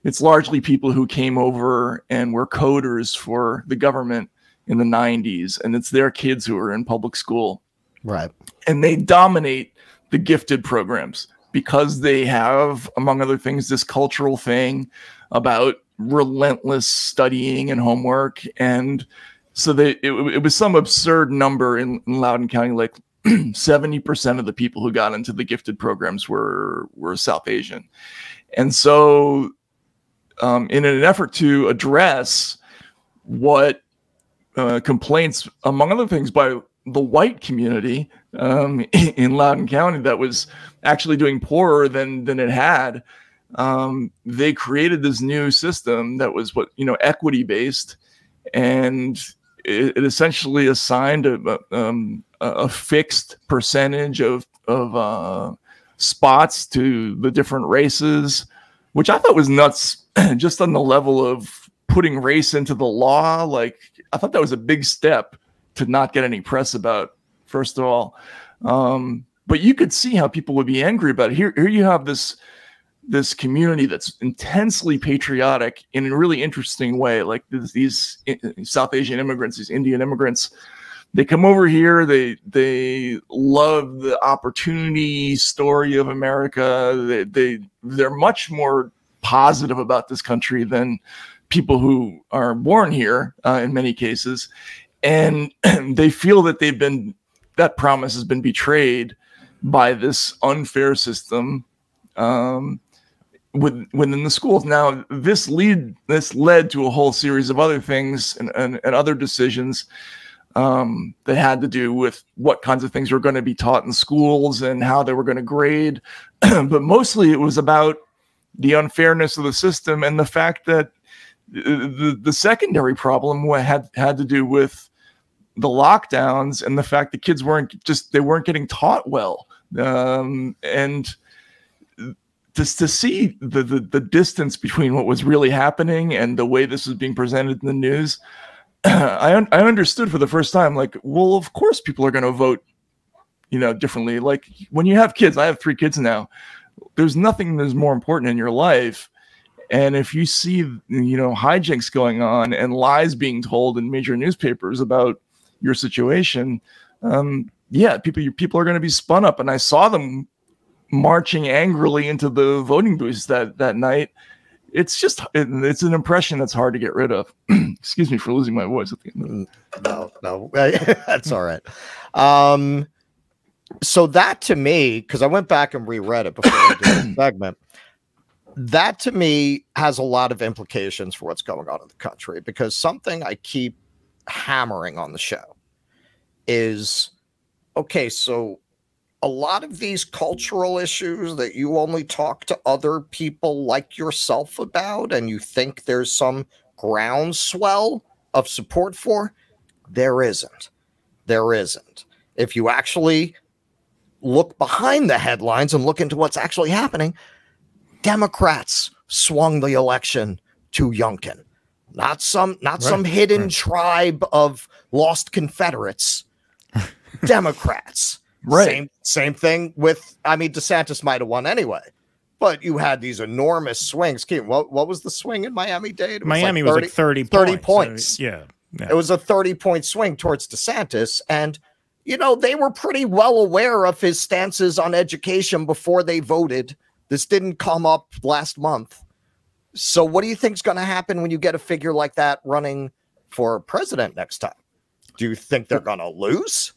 It's largely people who came over and were coders for the government in the 90s, and it's their kids who are in public school. Right. And they dominate the gifted programs because they have, among other things, this cultural thing about relentless studying and homework. And so it was some absurd number in Loudoun County, like 70% of the people who got into the gifted programs were South Asian. And so in an effort to address what complaints, among other things, by the white community in Loudoun County that was actually doing poorer than it had, they created this new system that was equity based, and it essentially assigned a fixed percentage of spots to the different races, which I thought was nuts. Just on the level of putting race into the law, like I thought that was a big step to not get any press about, first of all. But you could see how people would be angry about it. Here you have this community that's intensely patriotic in a really interesting way. Like these South Asian immigrants, these Indian immigrants, they come over here. They love the opportunity story of America. They're much more positive about this country than people who are born here in many cases. And they feel that that promise has been betrayed by this unfair system within the schools. Now, this led to a whole series of other things and other decisions that had to do with what kinds of things were going to be taught in schools and how they were going to grade. But mostly it was about the unfairness of the system and the fact that the secondary problem had to do with the lockdowns and the fact that kids weren't getting taught well. And just to see the distance between what was really happening and the way this was being presented in the news, I understood for the first time, like, well, of course people are going to vote, differently. Like when you have kids, I have 3 kids now. There's nothing that's more important in your life. And if you see, hijinks going on and lies being told in major newspapers about your situation, people are going to be spun up. And I saw them marching angrily into the voting booths that night. It's an impression that's hard to get rid of. Excuse me for losing my voice at the end. No, that's all right. So that to me, because I went back and reread it before I did this segment, that to me has a lot of implications for what's going on in the country, because something I keep hammering on the show is, okay, so a lot of these cultural issues that you only talk to other people like yourself about and you think there's some groundswell of support for, there isn't. If you actually look behind the headlines and look into what's actually happening, Democrats swung the election to Youngkin, not some hidden tribe of lost Confederates. Democrats. Right. Same thing with, DeSantis might have won anyway, but you had these enormous swings. What was the swing in Miami-Dade? Miami was like 30 points. Yeah. It was a 30-point swing towards DeSantis. And, they were pretty well aware of his stances on education before they voted. This didn't come up last month. So what do you think is going to happen when you get a figure like that running for president next time? Do you think they're going to lose?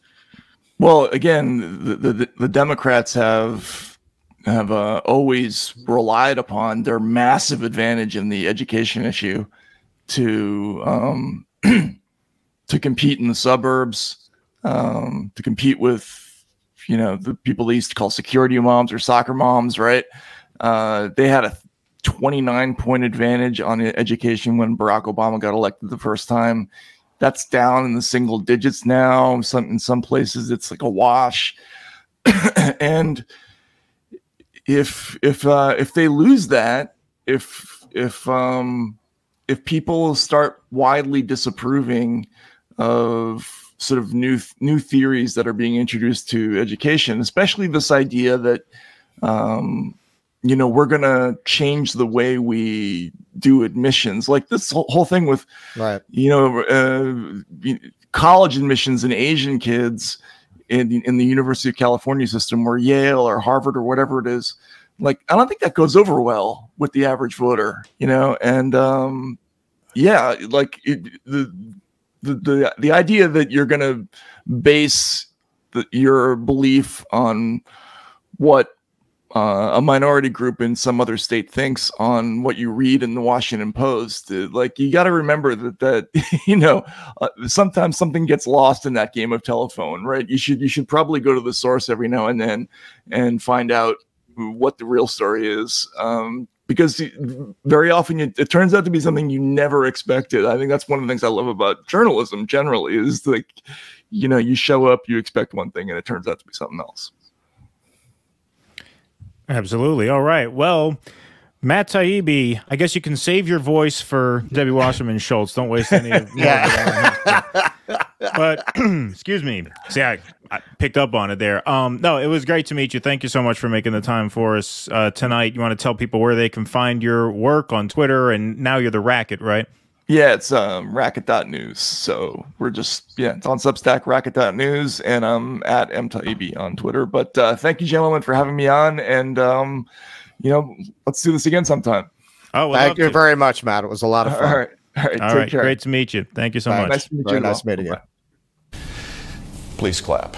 Well, again, the Democrats have always relied upon their massive advantage in the education issue to to compete in the suburbs, to compete with, you know, the people they used to call security moms or soccer moms, right? They had a 29-point advantage on education when Barack Obama got elected the first time. That's down in the single digits now. In some places, it's like a wash. And if they lose that, if people start widely disapproving of sort of new theories that are being introduced to education, especially this idea that you know, we're gonna change the way we do admissions, like this whole thing with, right, you know, college admissions in Asian kids in the University of California system, or Yale or Harvard or whatever it is. Like, I don't think that goes over well with the average voter, you know. And yeah, like the idea that you're gonna base your belief on what a minority group in some other state thinks on what you read in the Washington Post, like, you got to remember that you know, sometimes something gets lost in that game of telephone, right? You should probably go to the source every now and then and find out what the real story is, because very often it turns out to be something you never expected. I think that's one of the things I love about journalism generally, is like, you know, you show up, you expect one thing, and it turns out to be something else. Absolutely. All right. Well, Matt Taibbi, I guess you can save your voice for Debbie Wasserman Schultz. Don't waste any of it. But excuse me. See, I picked up on it there. No, it was great to meet you. Thank you so much for making the time for us tonight. You want to tell people where they can find your work on Twitter, and now you're the Racket, right? Yeah, it's racket.news. So we're just, yeah, it's on Substack, racket.news, and I'm at mtaibbi on Twitter. But thank you, gentlemen, for having me on, and you know, let's do this again sometime. Oh, thank you very much, Matt. It was a lot of fun. All right, take care. Great to meet you. Thank you so much. Nice meeting you. Please clap.